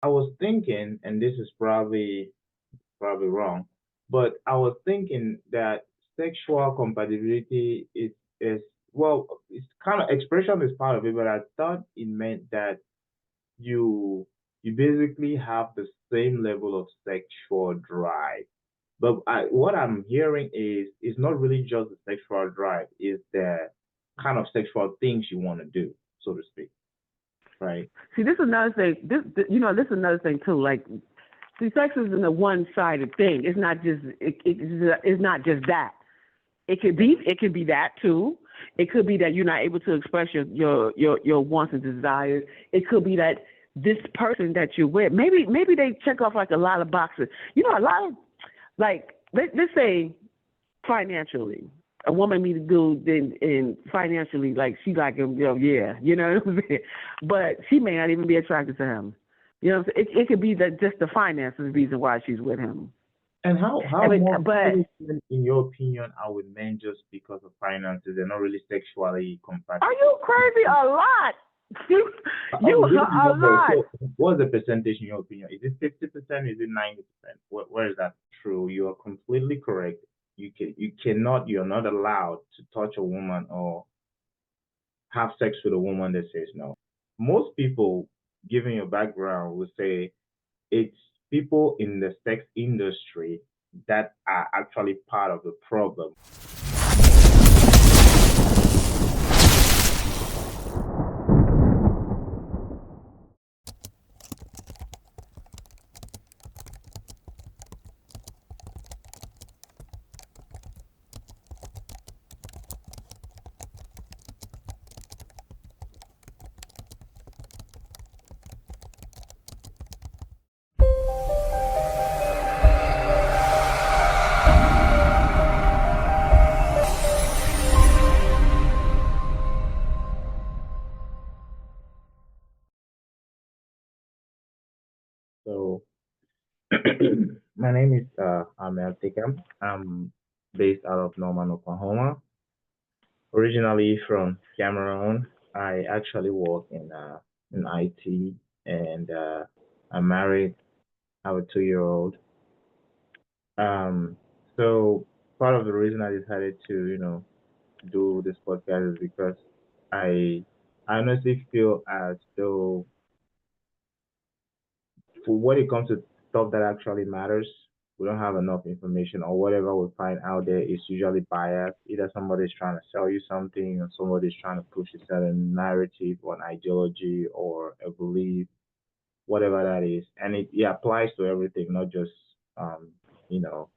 I was thinking, and this is probably wrong, but I was thinking that sexual compatibility is well, it's kind of expression is part of it, but I thought it meant that you you basically have the same level of sexual drive. But what I'm hearing is it's not really just the sexual drive, it's the kind of sexual things you want to do, so to speak, right? See, this is another thing. This is another thing too. Like, see, sex isn't a one-sided thing. It's not just. It's not just that. It could be that too. It could be that you're not able to express your wants and desires. It could be that this person that you're with, maybe they check off like a lot of boxes. A lot of like let's say financially. A woman meets a dude and financially, like she like him, yeah, you know what I'm saying? But she may not even be attracted to him. You know what I'm saying? It could be that just the finances is the reason why she's with him. And I how mean, more but in your opinion are with men just because of finances? They're not really sexually are compatible. you crazy? A lot. You, Oh, you give me the a number. lot. So, what's the percentage in your opinion? Is it 50%? Is it 90%? Where is that true? You are completely correct. You're not allowed to touch a woman or have sex with a woman that says no. Most people, given your background, will say it's people in the sex industry that are actually part of the problem. So, my name is Armel Tekam. I'm based out of Norman, Oklahoma. Originally from Cameroon, I actually work in IT, and I'm married. I have a 2-year-old. Um, so part of the reason I decided to, do this podcast is because I I honestly feel as though for when it comes to stuff that actually matters, we don't have enough information, or whatever we find out there is usually biased. Either somebody's trying to sell you something, or somebody's trying to push a certain narrative or an ideology or a belief, whatever that is. And it applies to everything, not just um, you know,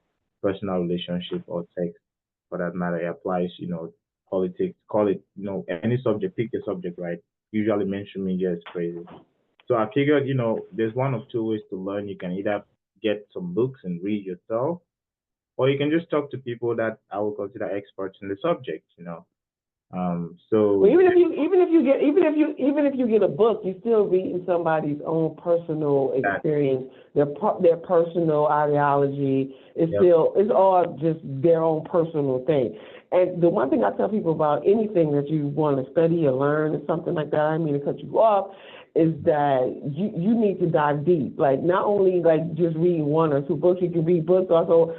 personal relationship or sex for that matter. It applies, politics, call it, any subject, pick a subject, right? Usually mainstream media is crazy. So I figured, there's one of two ways to learn. You can either get some books and read yourself, or you can just talk to people that I would consider experts in the subject. Well, So even if you get a book, you're still reading somebody's own personal that, experience, their personal ideology. yep, It's all just their own personal thing. And the one thing I tell people about anything that you want to study or learn or something like that, I mean to cut you off, is that you need to dive deep. Like not only like just reading one or two books, you can read books also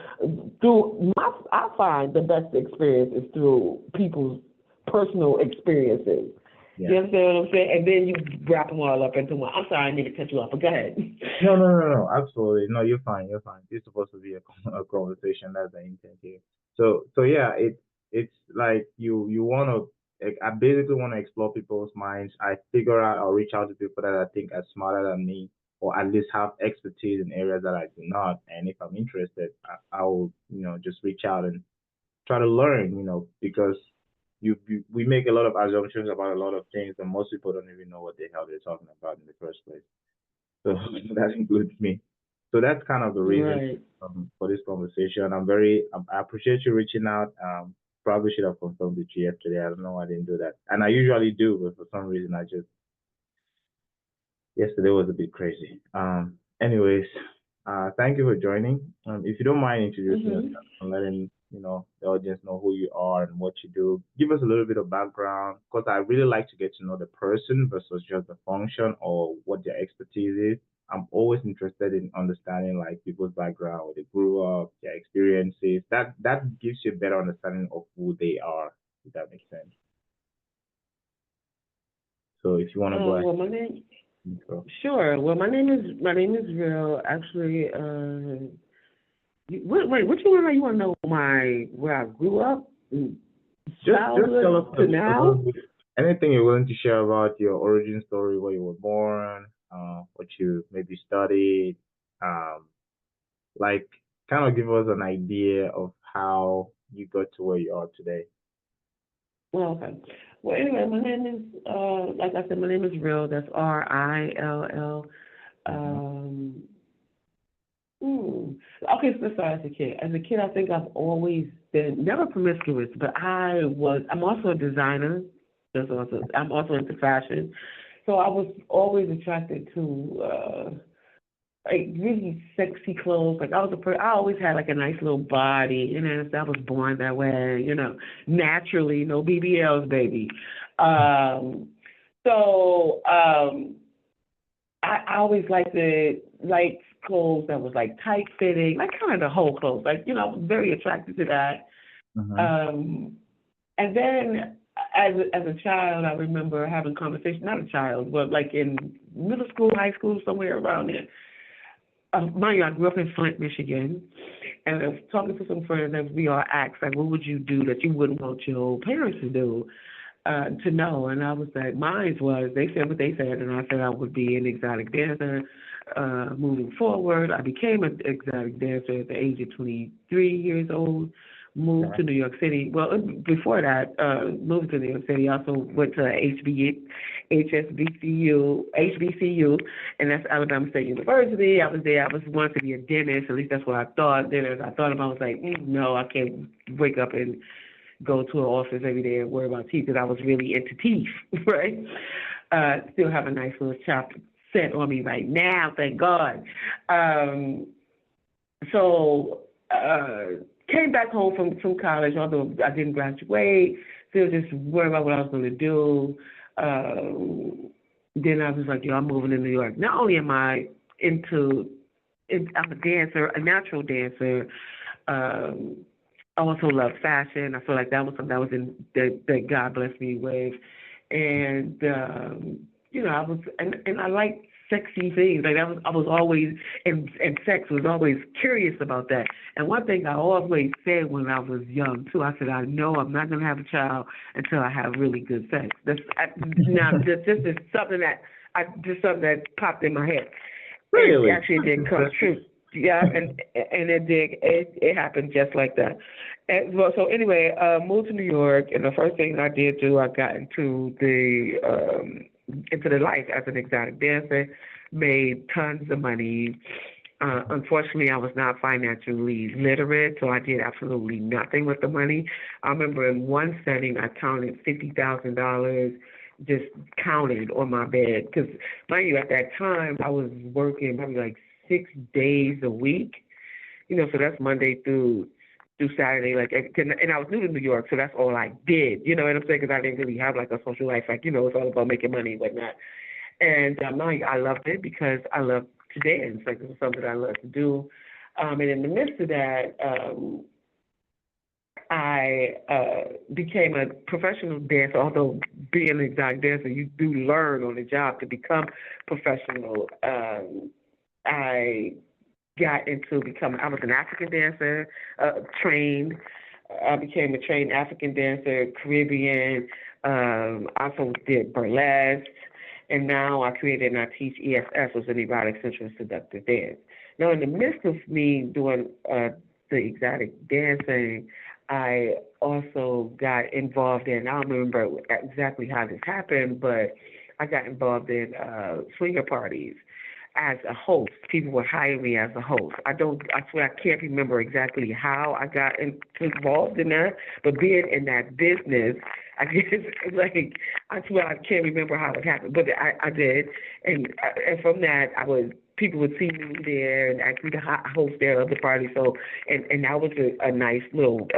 through I find the best experience is through people's personal experiences. You yeah. understand what I'm saying? And then you wrap them all up into one. I'm sorry, I need to cut you off, but go ahead. No, no, no, no, absolutely. No, you're fine. You're fine. It's supposed to be a conversation. That's the intent here. So yeah, it's like you want to. Like, I basically want to explore people's minds. I figure out or reach out to people that I think are smarter than me, or at least have expertise in areas that I do not. And if I'm interested, I will, just reach out and try to learn. Because we make a lot of assumptions about a lot of things, and most people don't even know what the hell they're talking about in the first place. So that includes me. So that's kind of the reason Right. for this conversation. I appreciate you reaching out. Probably should have confirmed with you yesterday. I don't know why I didn't do that. And I usually do, but for some reason yesterday was a bit crazy. Anyways, thank you for joining. If you don't mind introducing Mhm. yourself and letting, the audience know who you are and what you do, give us a little bit of background because I really like to get to know the person versus just the function or what their expertise is. I'm always interested in understanding like people's background, where they grew up, their experiences. That gives you a better understanding of who they are, if that makes sense. So if you want to go ahead, Well, my name, go. sure. Well, my name is Rill. Actually, what you want to know? You want to know where I grew up, Just tell us childhood to a now? little bit, anything you're willing to share about your origin story, where you were born, what you maybe studied, um, like kind of give us an idea of how you got to where you are today. Well, okay. Well, anyway, my name is, like I said, my name is Rill. That's Rill. Hmm. Um, okay, so let's start as a kid. As a kid, I think I've always been never promiscuous, but I'm also a designer. I'm also into fashion. So I was always attracted to like really sexy clothes. Like I always had like a nice little body, so I was born that way, naturally, no BBLs, baby. Um, so I always liked the like clothes that was like tight fitting, like kind of the whole clothes. Like, I was very attracted to that. Hmm. Um, and then as a child, I remember having conversations, not a child, but like in middle school, high school, somewhere around there. Mind you, I grew up in Flint, Michigan, and I was talking to some friends, and we all asked, like, what would you do that you wouldn't want your parents to know? And I was like, mine was, they said what they said, and I said I would be an exotic dancer. Moving forward, I became an exotic dancer at the age of 23 years old. Moved Okay. to New York City. Well, before that, moved to New York City. Also went to HBCU, and that's Alabama State University. I was there. I was wanted to be a dentist. At least that's what I thought. Then as I thought about, it, I was like, no, I can't wake up and go to an office every day and worry about teeth because I was really into teeth, right? Still have a nice little chop set on me right now, thank God. Um, so came back home from college, although I didn't graduate, still just worried about what I was going to do. Then I was like, I'm moving to New York. Not only am I I'm a dancer, a natural dancer. Um, I also love fashion. I feel like that was something that God blessed me with, and I was and I like sexy things. Like I was always and sex was always curious about that. And one thing I always said when I was young too, I said I know I'm not gonna have a child until I have really good sex. Now this is something that popped in my head. And Really? actually, it That's did come interesting. true. Yeah, and it happened just like that. And well, so anyway, moved to New York, and the first thing I did do, I got into the life as an exotic dancer, made tons of money. Unfortunately, I was not financially literate, so I did absolutely nothing with the money. I remember in one setting, I counted $50,000 just counted on my bed because, mind you, at that time I was working probably like 6 days a week. So that's Monday through Saturday. Like, and I was new to New York, so that's all I did. You know what I'm saying? Because I didn't really have like a social life. Like, it's all about making money and whatnot. And I loved it because I love to dance. Like, this is something I love to do. And in the midst of that, I became a professional dancer. Although being an exotic dancer, you do learn on the job to become professional. I got into becoming. I was an African dancer, trained. I became a trained African dancer, Caribbean. Also did burlesque, and now I created and I teach ESS, which is an erotic sensual seductive dance. Now, in the midst of me doing the exotic dancing, I also got involved in. I don't remember exactly how this happened, but I got involved in swinger parties as a host. People would hire me as a host. I swear I can't remember exactly how I got involved in that, but being in that business, I guess, like, I swear I can't remember how it happened, but I did. And from that, people would see me there and ask me to host their other parties. So, and that was a nice little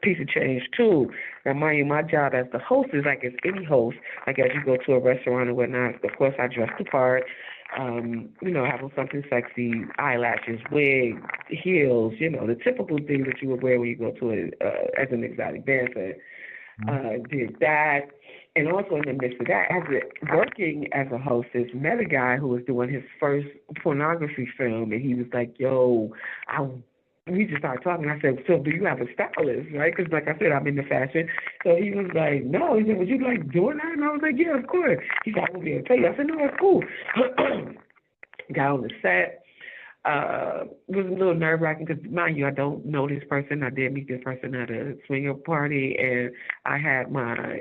piece of change too. Now, mind you, my job as the host is like as any host, like as you go to a restaurant or whatnot, of course I dress the part. have on something sexy, eyelashes, wig, heels, the typical things that you would wear when you go to as an exotic dancer. Did that. And also in the midst of that, working as a hostess, met a guy who was doing his first pornography film, and he was like, yo, we just started talking. I said, so do you have a stylist, right? Because like I said, I'm into fashion. So he was like, no. He said, would you like doing that? And I was like, yeah, of course. He said, I will be able to pay you. I said, no, that's cool. Got on the set. It was a little nerve-wracking because, mind you, I don't know this person. I did meet this person at a swinger party, and I had my,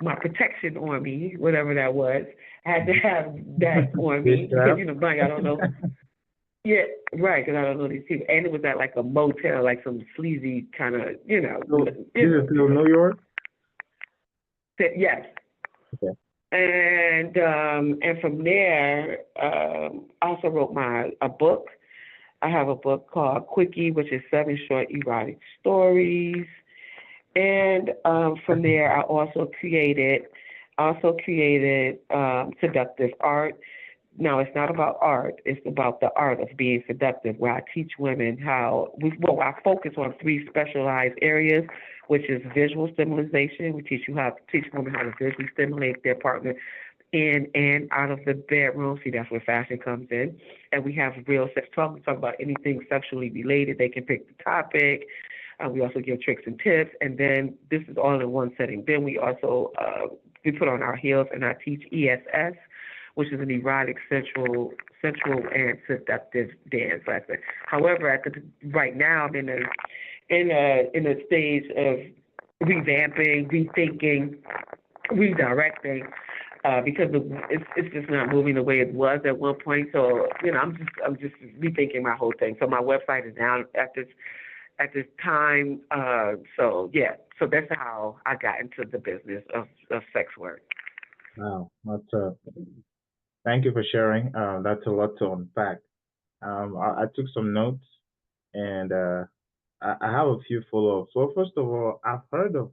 my protection on me, whatever that was. I had to have that on me because, mind you, I don't know. Yeah, right, because I don't know these people. And it was at like a motel, like some sleazy kind of, So, this is still New York? Yes. Okay. And from there, I also wrote a book. I have a book called Quickie, which is 7 short erotic stories. And from there, I also created seductive art. Now, it's not about art. It's about the art of being seductive, where I teach women I focus on 3 specialized areas, which is visual stimulation. We teach women how to visually stimulate their partner in and out of the bedroom. See, that's where fashion comes in. And we have real sex talk. We talk about anything sexually related. They can pick the topic. We also give tricks and tips. And then this is all in one setting. Then we also we put on our heels, and I teach ESS, which is an erotic, sensual, and seductive dance lesson. However, right now, I'm in a stage of revamping, rethinking, redirecting, because it's just not moving the way it was at one point. So I'm just rethinking my whole thing. So my website is down at this time. So that's how I got into the business of sex work. Wow, that's thank you for sharing. That's a lot to unpack. I took some notes, and I have a few follow-ups. So first of all, I've heard of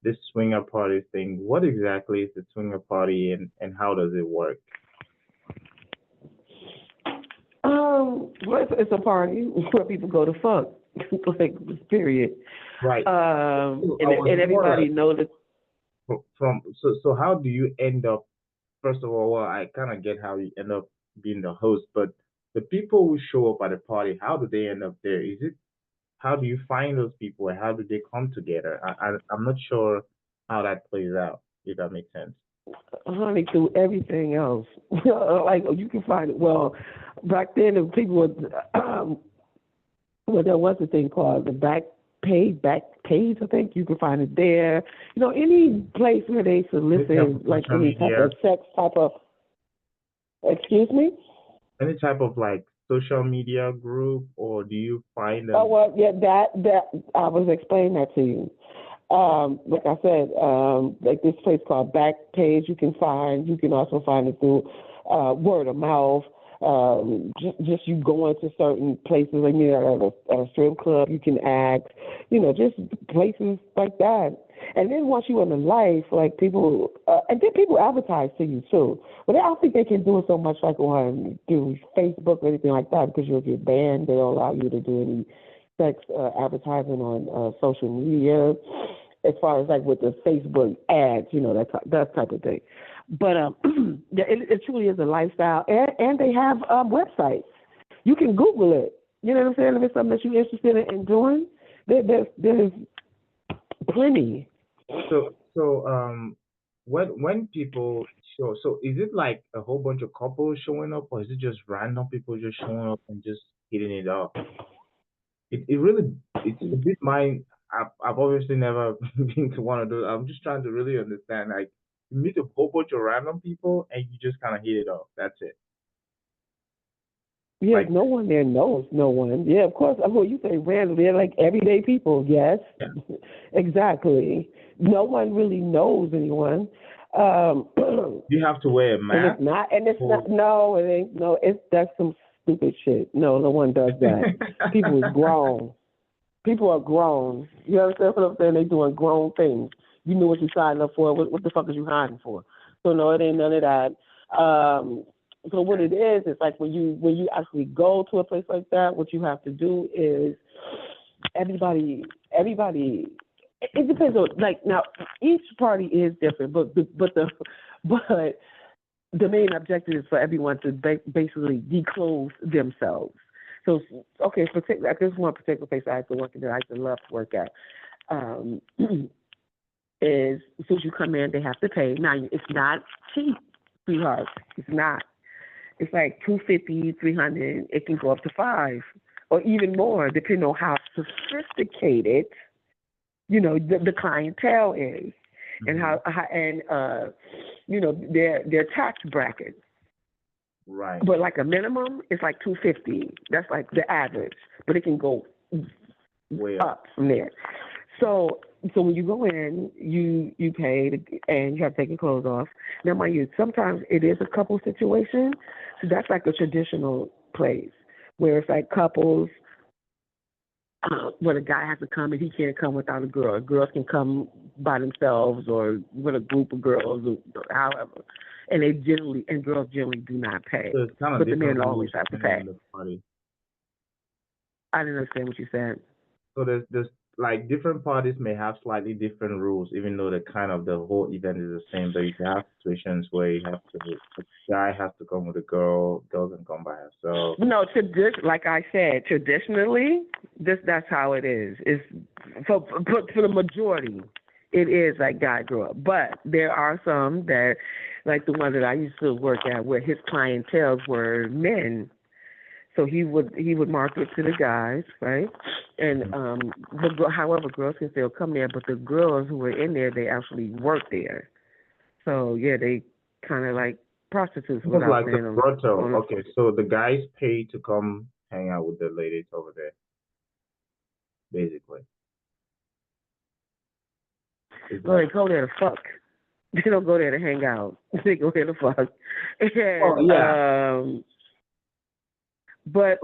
this swinger party thing. What exactly is the swinger party, and how does it work? Well, it's a party where people go to fuck, like, period. Right. And everybody knows that. So how do you end up? First of all, well, I kind of get how you end up being the host, but the people who show up at the party, how do they end up there? How do you find those people, and how do they come together? I'm not sure how that plays out, if that makes sense. Honey, through everything else. Like, you can find it. Well, back then, the people would, well, there was a thing called the back page, I think. You can find it there. Any place where they solicit, like, any type of sex type of, excuse me? Any type of, like, social media group, or do you find them? Oh, well, yeah, that I was explaining that to you. Like I said, like this place called Backpage, you can also find it through word of mouth. Just you going to certain places, like at a strip club, you can ask, just places like that. And then once you're in the life, like people, and then people advertise to you too. But I don't think they can do it so much like through Facebook or anything like that, because you'll get banned. They don't allow you to do any sex advertising on social media, as far as like with the Facebook ads, that type of thing. But it truly is a lifestyle, and they have websites. You can Google it. You know what I'm saying? If it's something that you're interested in doing, there's plenty. So when people show, so is it like a whole bunch of couples showing up, or is it just random people just showing up and just hitting it off? It really, it's a bit mind. I've obviously never been to one of those. I'm just trying to really understand. Like, you meet a whole bunch of random people and you just kind of hit it off. That's it. Yeah, like, no one there knows no one. Yeah, of course. Well, you say random. They're like everyday people. Yes, yeah. Exactly. No one really knows anyone. You have to wear a mask. And it's not. No, it ain't. No, that's some stupid shit. No one does that. People are grown. People are grown. You understand what I'm saying? They doing grown things. You knew what you signed up for. What the fuck is you hiding for? So no, it ain't none of that. So what it is like when you actually go to a place like that, what you have to do is everybody it depends on like now each party is different, but the main objective is for everyone to basically declothe themselves. So okay, like this one particular place I used to work in that I used to love to work at. Um, is as soon as you come in, they have to pay. Now it's not cheap, sweetheart. It's not. It's like 250, 300. It can go up to $5 or even more, depending on how sophisticated the clientele is, and how and their tax bracket. Right. But like a minimum, it's like 250. That's like the average, but it can go Way up from there. So when you go in, you pay and you have to take your clothes off. Now, mind you, sometimes it is a couple situation. So that's like a traditional place where it's like couples, where the guy has to come and he can't come without a girl. Girls can come by themselves or with a group of girls, or however. And girls generally do not pay, So it's kind of but the different men rules always have to depending pay. on the party. I didn't understand what you said. So there's like different parties may have slightly different rules, even though the whole event is the same. But you can have situations where the guy has to come with a girl can come by herself. No, like I said, traditionally, that's how it is. It's for the majority, it is like guy grew up. But there are some that, like the one that I used to work at, where his clientele were men. So he would market to the guys, right? And however, girls can still come there, but the girls who were in there, they actually work there. So yeah, they kind of like prostitutes Almost without like a saying brothel. on Okay, so the guys pay to come hang out with the ladies over there, basically. Is well, that? they go there to fuck. They don't go there to hang out. They go there to fuck. Oh And yeah. but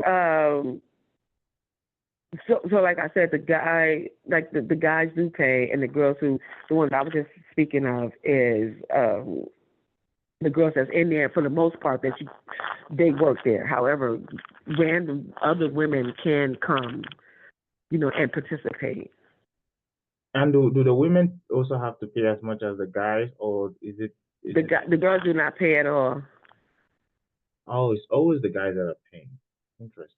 so like I said, the guy like the guys do pay, and the ones I was just speaking of is the girls that's in there for the most part they work there. However, random other women can come, and participate. And do the women also have to pay as much as the guys, or is it? The girls do not pay at all. Oh, it's always the guys that are paying. Interesting.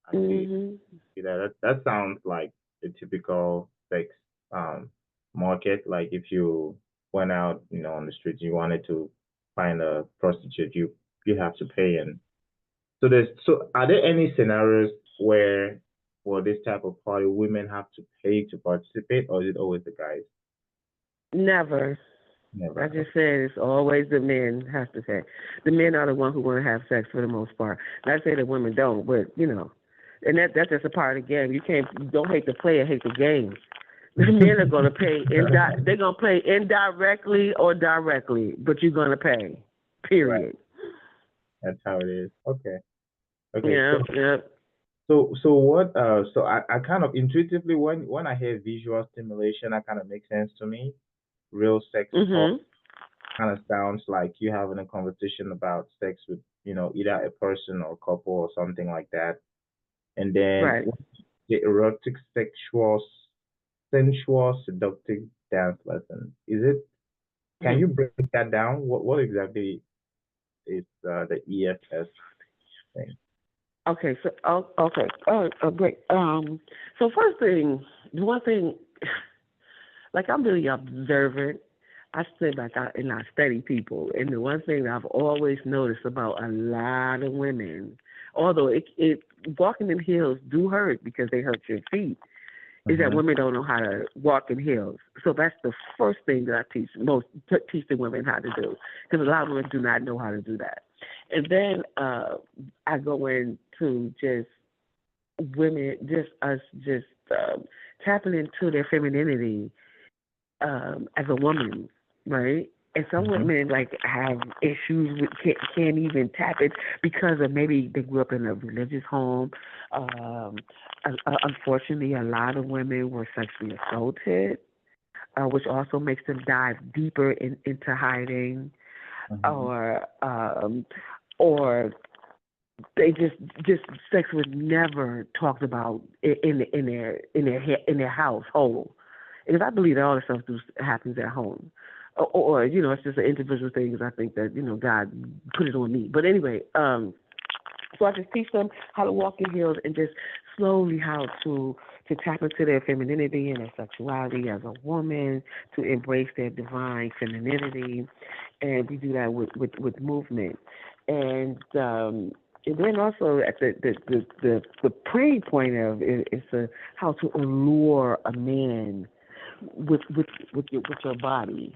I see. Mhm. See that. That sounds like a typical sex um market. Like if you went out, on the street, you wanted to find a prostitute, you have to pay. And so are there any scenarios where for this type of party women have to pay to participate, or is it always the guys? Never. I Never. just said it's always the men have to pay. The men are the one who want to have sex for the most part. Not say that women don't, but and that's just a part of the game. You don't hate the player, hate the game. The men are gonna pay they're gonna pay indirectly or directly, but you're gonna pay. Right. Period. That's how it is. Okay. Okay. Yeah, So yeah. so what so I kind of intuitively when I hear visual stimulation, that kind of makes sense to me. Real sex talk Mhm. kind of sounds like you having a conversation about sex with, either a person or couple or something like that. And then Right. the erotic, sexual, sensual, seductive dance lesson. Can Mhm. you break that down? What exactly is the ESS thing? Okay, so okay. Great. So first thing, the one thing, like I'm really observant. I sit back out and I study people, and the one thing that I've always noticed about a lot of women, although it walking in heels do hurt because they hurt your feet, is that Mm-hmm. women don't know how to walk in heels. So that's the first thing that I teach the women how to do, because a lot of women do not know how to do that. And then I go into just women, just us, just tapping into their femininity as a woman, right? And some Mm-hmm. women like have issues with can't even tap it because of maybe they grew up in a religious home. Unfortunately, a lot of women were sexually assaulted, which also makes them dive deeper into hiding. Mhm. or they just sex was never talked about in their household. Because I believe that all the stuff happens at home, or it's just an individual thing. Because I think that God put it on me. But anyway, so I just teach them how to walk in heels and just slowly how to tap into their femininity and their sexuality as a woman, to embrace their divine femininity, and we do that with movement. And then also at the pre point of it is how to allure a man with your body.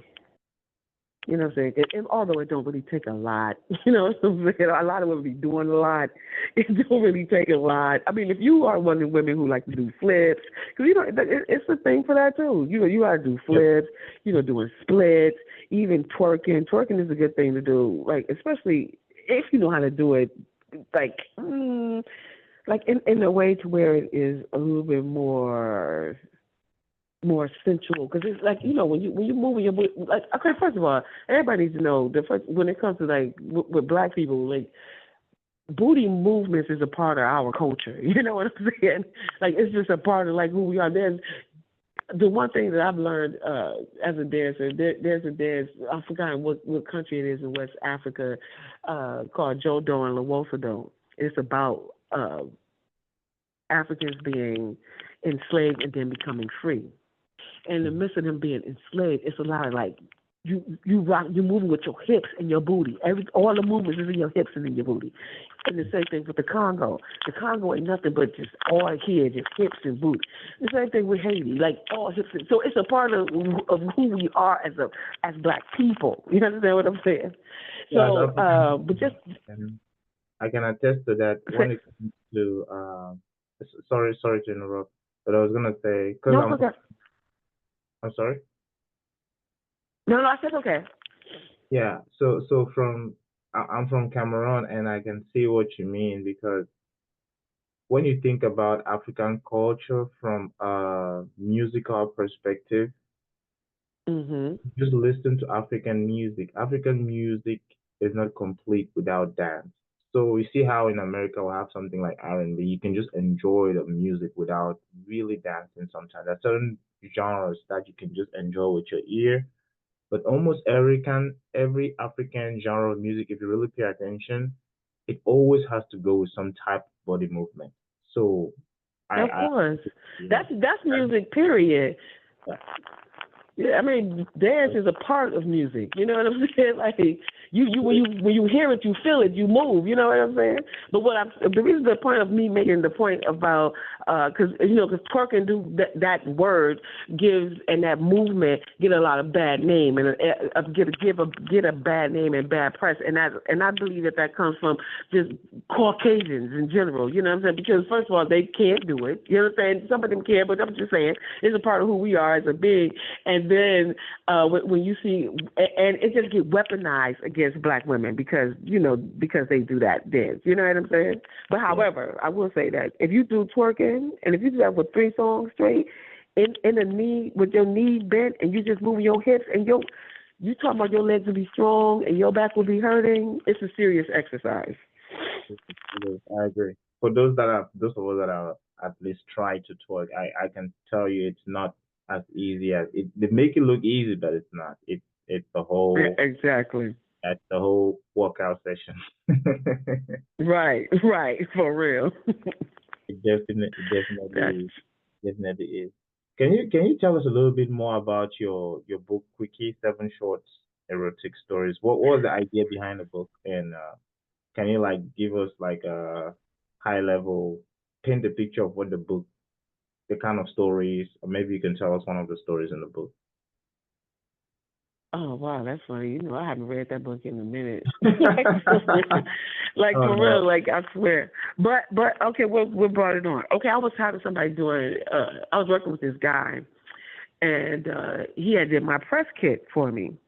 You know what I'm saying? And although it don't really take a lot, what I'm saying? A lot of women be doing a lot. It don't really take a lot. I mean, if you are one of the women who like to do flips, because it's a thing for that too. You got to do Yep. flips. Doing splits, even twerking. Twerking is a good thing to do, like especially if you know how to do it, like in a way to where it is a little bit more sensual, because it's like when you move your booty, like, okay, first of all, everybody needs to know the first when it comes to like with black people, like booty movements is a part of our culture. You know what I'm saying? Like it's just a part of like who we are. There's the one thing that I've learned as a dancer. There's a dance, I forgot what country it is in West Africa, called Jodo and Lawosado. It's about Africans being enslaved and then becoming free. In the midst of them being enslaved, it's a lot of like you moving with your hips and your booty. All the movements is in your hips and in your booty. And the same thing with the Congo. The Congo ain't nothing but just all here, just hips and booty. The same thing with Haiti, like all hips. So it's a part of who we are as black people. You understand what I'm saying? Yeah, So, African. but just And I can attest to that when it comes to. Sorry to interrupt, but I was gonna say because no, it's okay. I'm sorry. No, I said okay. Yeah. I'm from Cameroon, and I can see what you mean because when you think about African culture from a musical perspective, Mhm. just listen to African music. African music is not complete without dance. So you see how in America we have something like R&B, you can just enjoy the music without really dancing sometimes. There are certain genres that you can just enjoy with your ear. But almost every African genre of music, if you really pay attention, it always has to go with some type of body movement. So Of I course, yeah. that's music. Period. Yeah, I mean, dance is a part of music. You know what I'm saying? Like when you hear it, you feel it, you move. You know what I'm saying? But the reason the point of me making the point about because because twerking do that word gives and that movement get a lot of bad name and get a bad name and bad press, and I believe that comes from just Caucasians in general. You know what I'm saying? Because first of all, they can't do it. You know what I'm saying? Some of them can, but I'm just saying it's a part of who we are as a being. And then when you see, and it just get weaponized against black women because they do that dance. You know what I'm saying? But Yeah. however, I will say that if you do twerking and if you do that for 3 songs straight, in a knee with your knees bent and you just moving your hips and you talking about your legs will be strong and your back will be hurting, it's a serious exercise. Yes, I agree. For those of us that are at least try to twerk, I can tell you it's not as easy as it. They make it look easy, but it's not. It's the Yeah, whole exactly. that's the whole workout session. Right, right, for real. It That's definitely is. Can you tell us a little bit more about your book, Quickie, Seven Shorts Erotic Stories? What was the idea behind the book? And can you like give us like a high level, paint the picture of what the book, the kind of stories, or maybe you can tell us one of the stories in the book. Oh wow, that's funny. I haven't read that book in a minute. like for real. Like Oh for no. real, like I swear. But okay, what brought it on? Okay, I was having somebody doing I was working with this guy and he had did my press kit for me.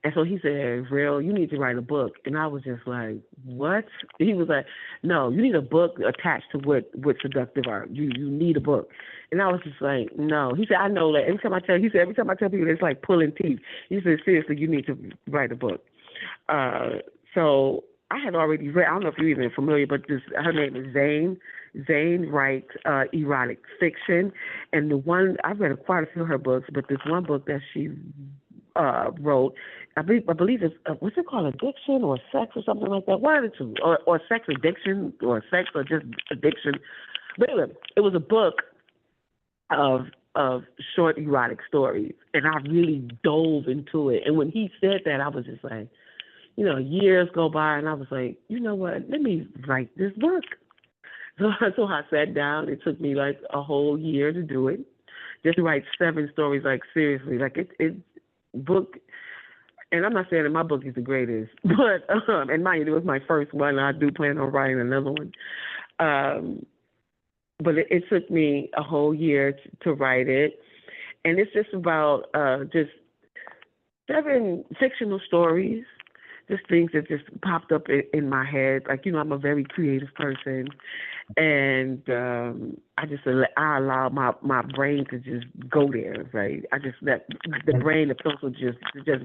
And so he said, Rill, you need to write a book. And I was just like, what? He was like, no, you need a book attached to what seductive art. You need a book. And I was just like, no. He said, I know that. Every time I tell people, it's like pulling teeth. He said, seriously, you need to write a book. So I had already read. I don't know if you're even familiar, but this her name is Zane. Zane writes erotic fiction, and the one I've read quite a few of her books, but this one book that she wrote, I believe it's what's it called, addiction or sex or something like that. One of the two, or sex addiction, or sex or just addiction. But anyway, it was a book of short erotic stories, and I really dove into it. And when he said that, I was just like, years go by, and I was like, you know what? Let me write this book. So I sat down. It took me like a whole year to do it, just to write 7 stories. Like seriously, like it book. And I'm not saying that my book is the greatest, but and mind you, it was my first one. I do plan on writing another one. But it took me a whole year to write it, and it's just about just 7 fictional stories, just things that just popped up in my head. Like I'm a very creative person, and I allow my brain to just go there, right? I just let the And brain, the pencil, just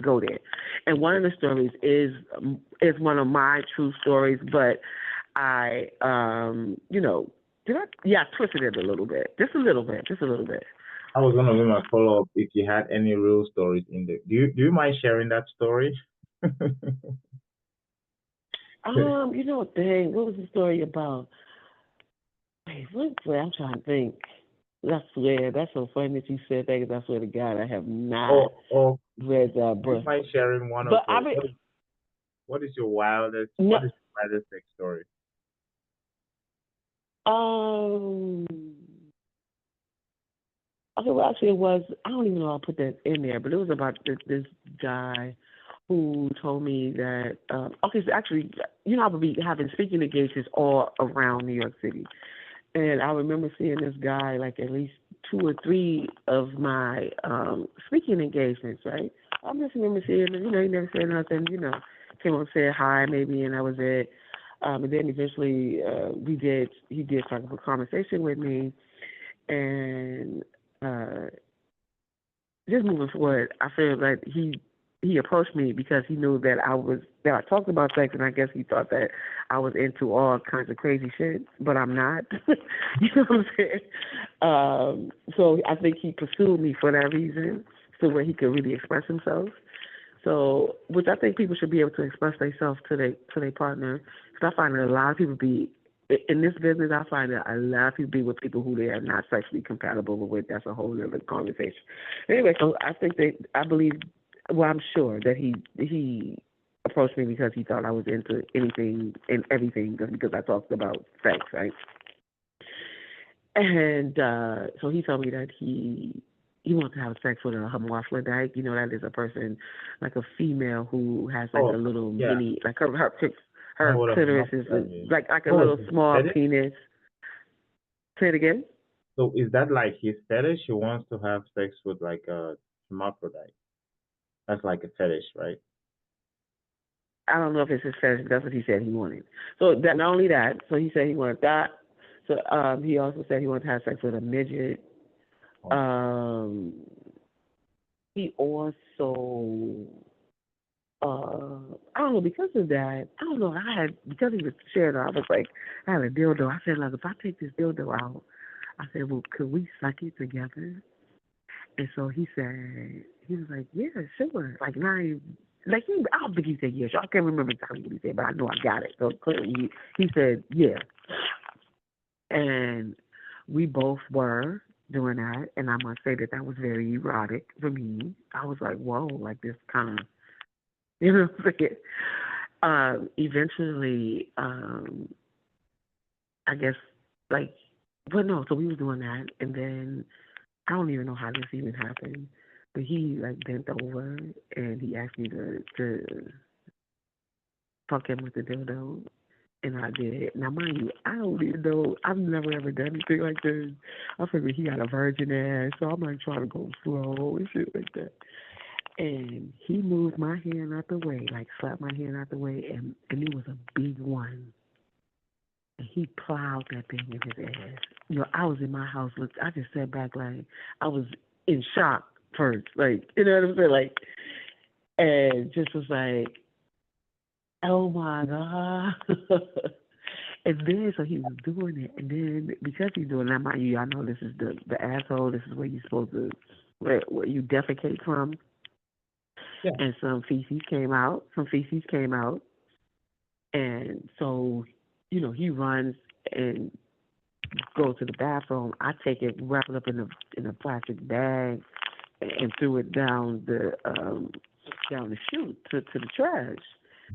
go there. And one of the stories is one of my true stories, but I I twisted it a little bit, just a little bit, I was gonna be my follow up if you had any real stories in there. Do you mind sharing that story? Dang, what was the story about? Wait, I'm trying to think. I swear, that's so funny that you said that, 'cause I swear to God, I have not Or read that do you book. mind sharing one of But the what is your wildest no, what is your wildest sex story? um, okay, well, actually, it was, I don't even know if I put that in there, but it was about this guy who told me that, okay, so actually, I would be having speaking engagements all around New York City. And I remember seeing this guy like at least 2 or 3 of my speaking engagements, right? I just remember seeing him, he never said nothing, came up and said hi maybe, and that was it. And then eventually he did start up a conversation with me, and uh, just moving forward, I feel like he approached me because he knew that I talked about sex, and I guess he thought that I was into all kinds of crazy shit, but I'm not. You know what I'm saying? So I think he pursued me for that reason, so where he could really express himself. So, which I think people should be able to express themselves to their partner. Because I find that a lot of people be in this business. I find that a lot of people be with people who they are not sexually compatible with. That's a whole other conversation. Anyway, so I believe, well, I'm sure that he approached me because he thought I was into anything and everything, just because I talked about sex, right? And so he told me that he wants to have sex with a hermaphrodite. That is a person, like a female who has like a Oh, little yeah. mini, like I know her what I'm clitoris not is saying. like a Oh, little it's small fetish? penis. Say it again. So is that like his fetish? He wants to have sex with like a hermaphrodite. That's like a fetish, right? I don't know if it's his fetish, but that's what he said he wanted. So that not only that, so he said he wanted that. So he also said he wanted to have sex with a midget. Oh, Um, he also, I don't know, because of that, I don't know, because he was sharing, I was like, I had a dildo. I said, like, if I take this dildo out, I said, well, could we suck it together? And so he was like, yeah, sure. Like, I don't think he said yes. I can't remember exactly what he said, but I know I got it. So clearly he said, yeah. And we both were doing that. And I must say that was very erotic for me. I was like, whoa, like this kind of, what I'm saying? Eventually, I guess, like, but no, so we was doing that. And then I don't even know how this even happened. But he like bent over and he asked me to fuck him with the dildo, and I did. Now, mind you, I don't even know. I've never ever done anything like this. I figured he got a virgin ass, so I'm like trying to go slow and shit like that. And he moved my hand out the way, like slapped my hand out the way, and it was a big one. And he plowed that thing in his ass. I was in my house. Look, I just sat back like I was in shock first, like what I'm saying, like, and just was like, Oh my God. And then so he was doing it, and then because he's doing that, mind you, I know this is the asshole. This is where you're supposed to where you defecate from, Yeah. and some feces came out. Some feces came out, and so he runs and goes to the bathroom. I take it, wrap it up in a plastic bag, and threw it down the chute to the trash.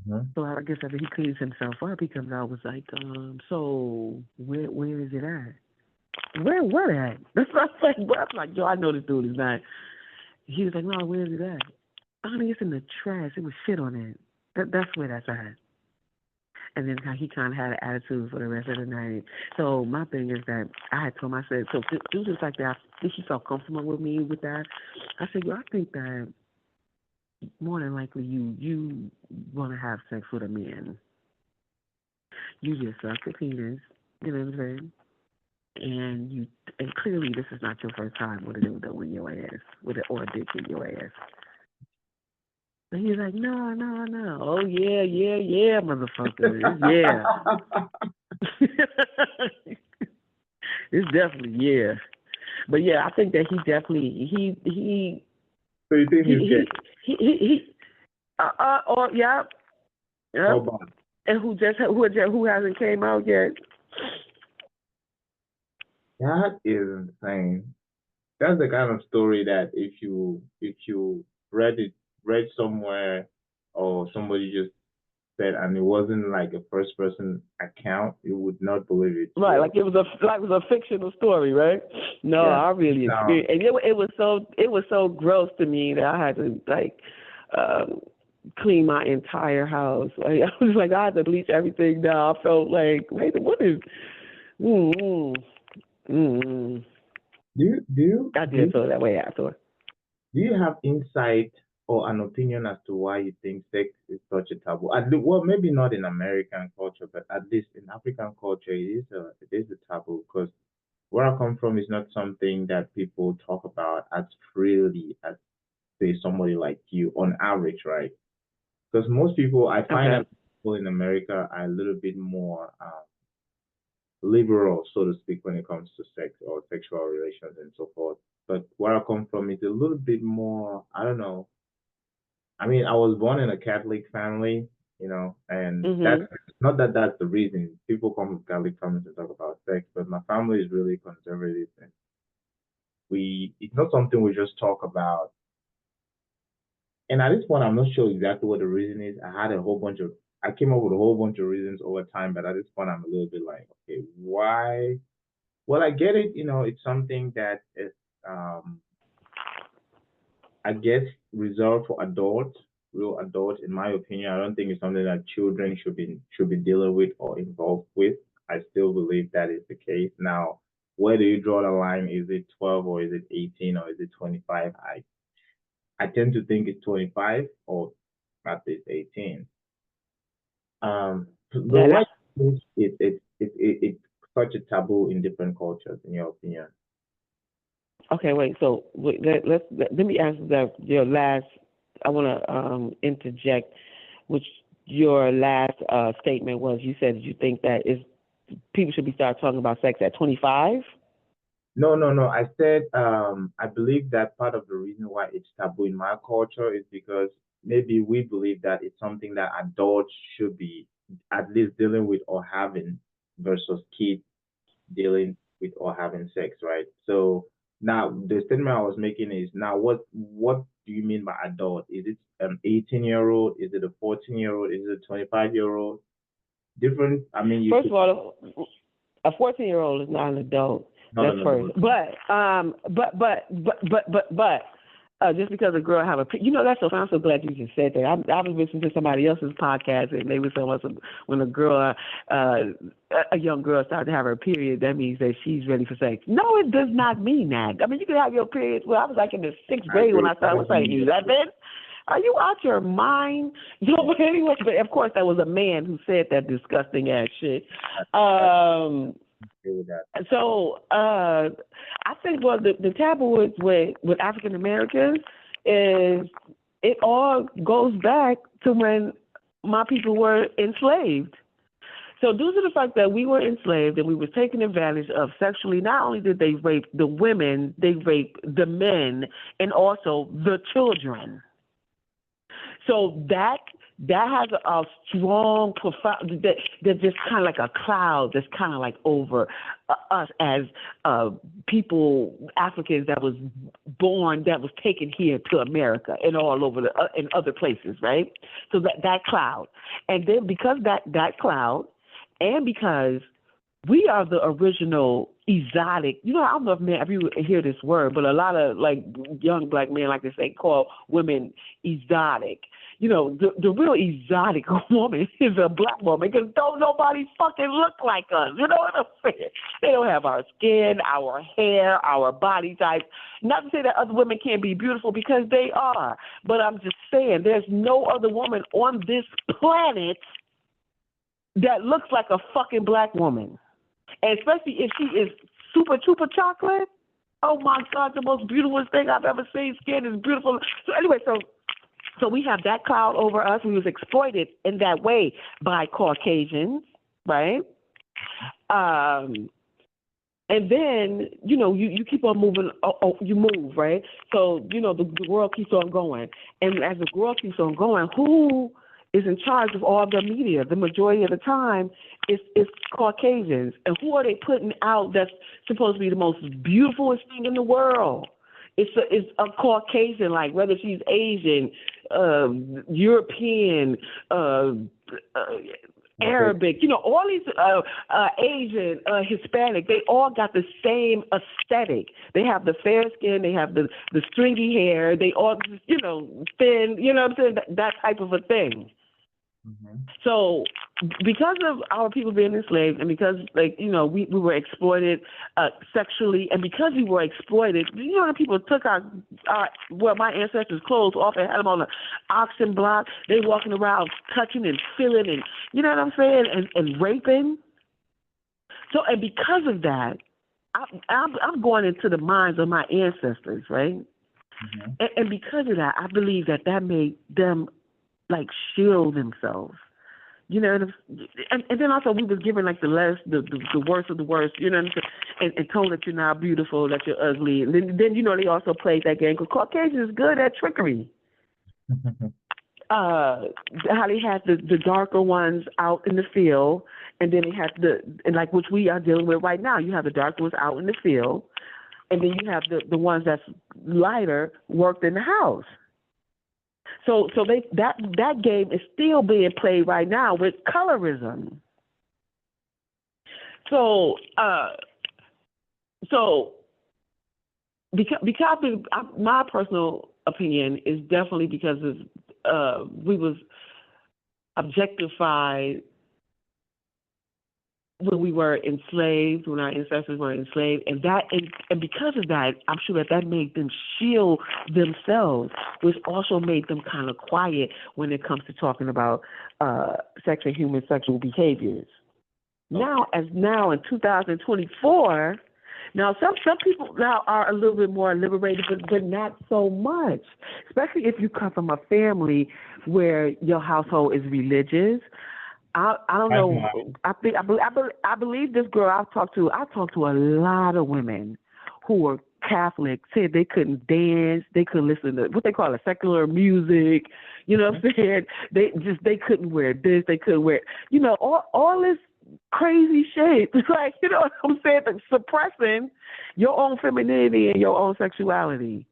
Hmm. So I guess after he cleans himself up, he comes out was like, so where is it at? Where what at? That's what I was like. Well, I'm like, yo, I know this dude is not. He was like, no, where is it at? I mean, it's in the trash. It was shit on it. That's where that's at. And then he kind of had an attitude for the rest of the night. So my thing is that I had told him, I said, so through just like that, I think he felt comfortable with me with that. I said, yo, I think that more than likely you want to have sex with a man. You just suck the penis. You know what I'm saying? And clearly this is not your first time with a dildo in your ass, with it or a dick in your ass. And he's like, no, no, no. Oh yeah, yeah, yeah, motherfucker. Yeah. It's definitely yeah. But yeah, I think that he definitely So you think he's gay? he or yeah, How yep. about? And who hasn't came out yet? That is insane. That's the kind of story that if you read somewhere or somebody just said and it wasn't like a first person account, you would not believe it's Right, real. like it was a fictional story, right? No, Yeah. I really Now, experienced, and it was so gross to me that I had to like um, clean my entire house. Like I was like I had to bleach everything down. I felt like wait, what is? Mm, mm, mm. do you do you I do did you, feel that way after. do you have insight or an opinion as to why you think sex is such a taboo? Well, maybe not in American culture, but at least in African culture, it is a taboo because where I come from is not something that people talk about as freely as say somebody like you on average, right? Because most people, I find Okay. that people in America are a little bit more liberal, so to speak, when it comes to sex or sexual relations and so forth. But where I come from is a little bit more, I don't know. I mean, I was born in a Catholic family, and that's Mhm. not that that's the reason people come from Catholic families to talk about sex, but my family is really conservative and it's not something we just talk about. And at this point, I'm not sure exactly what the reason is. I came up with a whole bunch of reasons over time, but at this point, I'm a little bit like, okay, why? Well, I get it. It's something that is, um, I guess, reserved for adults, real adults. In my opinion, I don't think it's something that children should be dealing with or involved with. I still believe that is the case. Now, where do you draw the line? Is it 12 or is it 18 or is it 25? I tend to think it's 25 or at least 18. But Now why that's do you think it's such a taboo in different cultures, in your opinion? okay. Wait. So let me answer that. Your last. I want to interject, which your last statement was. You said you think that is people should be start talking about sex at 25. No, no, no. I said I believe that part of the reason why it's taboo in my culture is because maybe we believe that it's something that adults should be at least dealing with or having versus kids dealing with or having sex, right? So now the statement I was making is now what do you mean by adult? Is it an 18-year-old? Is it a 14-year-old? Is it a 25-year-old? Different. I mean, you First could of all, a 14-year-old is not an adult. not That's an first. adult. But just because a girl have that's so. I'm so glad you just said that. I was listening to somebody else's podcast and they were saying when a young girl starts to have her period, that means that she's ready for sex. No, it does not mean that. I mean, you can have your period. Well, I was like in the sixth I grade when agree. I started. I was like 11. Are you out your mind? But anyway, but of course that was a man who said that disgusting ass shit. I Um, agree with that. so I think the taboo with African Americans is it all goes back to when my people were enslaved. So due to the fact that we were enslaved and we were taken advantage of sexually, not only did they rape the women, they raped the men and also the children. So that has a strong, profound, that just kind of like a cloud that's kind of like over us as people, Africans that was born, that was taken here to America and all over in other places, right? So that cloud. And then because that cloud, and because we are the original exotic, I don't know if you hear this word, but a lot of like young black men like to say call women exotic. The real exotic woman is a black woman because don't nobody fucking look like us. You know what I'm saying? They don't have our skin, our hair, our body type. Not to say that other women can't be beautiful because they are, but I'm just saying there's no other woman on this planet that looks like a fucking black woman. And especially if she is super, super chocolate. Oh my God, the most beautiful thing I've ever seen. Skin is beautiful. So anyway, so we have that cloud over us. We was exploited in that way by Caucasians, right? And then, you keep on moving, you move, right? So, the world keeps on going. And as the world keeps on going, who is in charge of all the media? The majority of the time, it's Caucasians. And who are they putting out that's supposed to be the most beautiful thing in the world? It's a Caucasian, like whether she's Asian, European, Arabic, all these Asian, Hispanic, they all got the same aesthetic. They have the fair skin, they have the stringy hair, they all, thin, what I'm saying, that type of a thing. Mm-hmm. So because of our people being enslaved and because, we were exploited sexually, and because we were exploited, the people took my ancestors' clothes off and had them on the auction block. They walking around touching and feeling and, you know what I'm saying, and raping. So, and because of that, I'm going into the minds of my ancestors, right? Mm-hmm. And because of that, I believe that made them like shield themselves, and then also we was given like the worst of the worst, and told that you're not beautiful, that you're ugly, and then they also played that game because Caucasian is good at trickery. How they had the darker ones out in the field, and then they had which we are dealing with right now. You have the darker ones out in the field, and then you have the ones that's lighter worked in the house. So that game is still being played right now with colorism. So my personal opinion is definitely because we was objectified when we were enslaved, when our ancestors were enslaved, and because of that, I'm sure that made them shield themselves, which also made them kind of quiet when it comes to talking about sex and human sexual behaviors. Okay. Now in 2024, now some people now are a little bit more liberated, but not so much, especially if you come from a family where your household is religious. I don't know. I believe this girl I talked to a lot of women who were Catholic, said they couldn't dance, they couldn't listen to what they call secular music. You know what I'm saying? They couldn't wear this, they couldn't wear, all this crazy shit. Like, you know what I'm saying? Suppressing your own femininity and your own sexuality.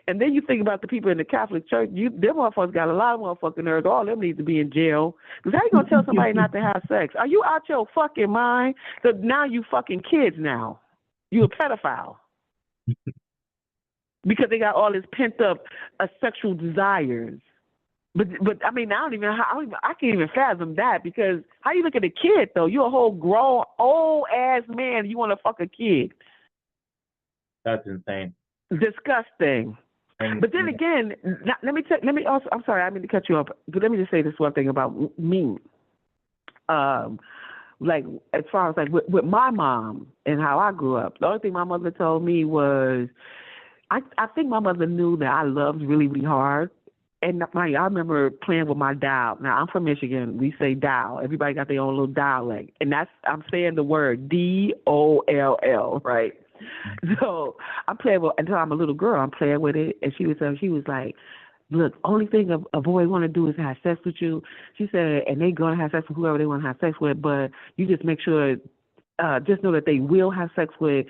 And then you think about the people in the Catholic Church, them motherfuckers got a lot of motherfucking nerves. All of them need to be in jail. Because how you going to tell somebody not to have sex? Are you out your fucking mind? So now you fucking kids now. You a pedophile. Because they got all this pent up sexual desires. But I mean, I can't even fathom that, because how you look at a kid, though? You're a whole grown, old-ass man. You want to fuck a kid. That's insane. Disgusting. But then again, let me also, I'm sorry, I didn't mean to cut you off, but let me just say this one thing about me. Like, as far as like with my mom and how I grew up, the only thing my mother told me was, I think my mother knew that I loved really, really hard, And I remember playing with my dial. Now I'm from Michigan. We say dial. Everybody got their own little dialect, and I'm saying the word DOLL, right? So I'm playing with until I'm a little girl. I'm playing with it, and she was like, "Look, only thing a boy want to do is have sex with you." She said, "And they gonna have sex with whoever they want to have sex with, but you just make sure." Just know that they will have sex with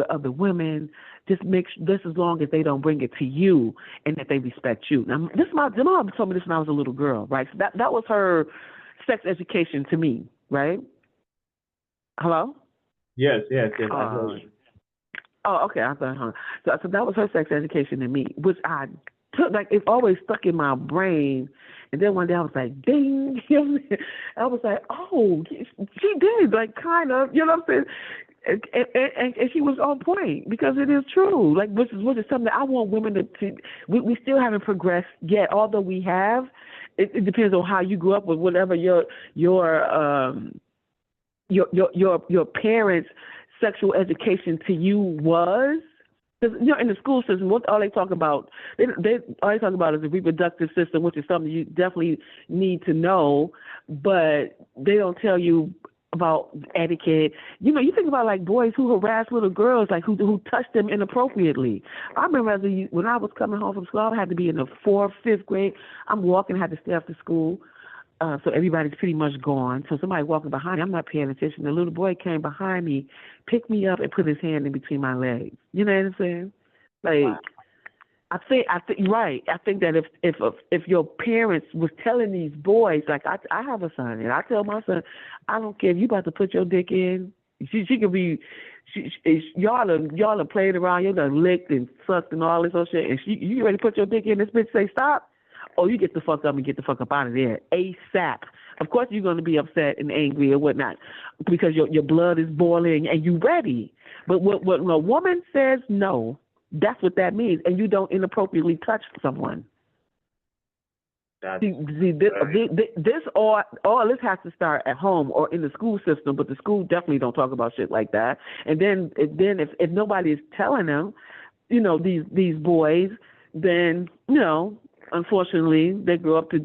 other women. Just as long as they don't bring it to you and that they respect you. Now, my mom told me this when I was a little girl, right? So that was her sex education to me, right? Hello? Yes, yes, yes. I heard you. Oh, okay. I thought, so that was her sex education to me, which I took, like, it always stuck in my brain. And then one day I was like, ding. You know what I'm saying? I was like, oh, she did, like, kind of, you know what I'm saying? And she was on point because it is true. Like, which is something that I want women to we still haven't progressed yet, although we have. It depends on how you grew up with whatever your parents' sexual education to you was. Because, you know, in the school system, what all they talk about, they all they talk about is the reproductive system, which is something you definitely need to know, but they don't tell you about etiquette. You know, you think about, like, boys who harass little girls, like, who touch them inappropriately. I remember when I was coming home from school, I had to be in the 4th, 5th grade. I'm walking, I had to stay after school. So everybody's pretty much gone. So somebody walking behind me, I'm not paying attention. The little boy came behind me, picked me up, and put his hand in between my legs. You know what I'm saying? Like, wow. I think right. I think that if your parents was telling these boys, like, I have a son, and I tell my son, I don't care if you about to put your dick in. She could be. Y'all are played around. You done licked and sucked and all this other shit, and you ready to put your dick in? This bitch say stop. Oh, you get the fuck up and get the fuck up out of there ASAP. Of course you're going to be upset and angry or whatnot because your blood is boiling and you ready. But when a woman says no, that's what that means, and you don't inappropriately touch someone. All this has to start at home or in the school system, but the school definitely don't talk about shit like that. And then if nobody is telling them, you know, these boys, then, you know, unfortunately, they grow up to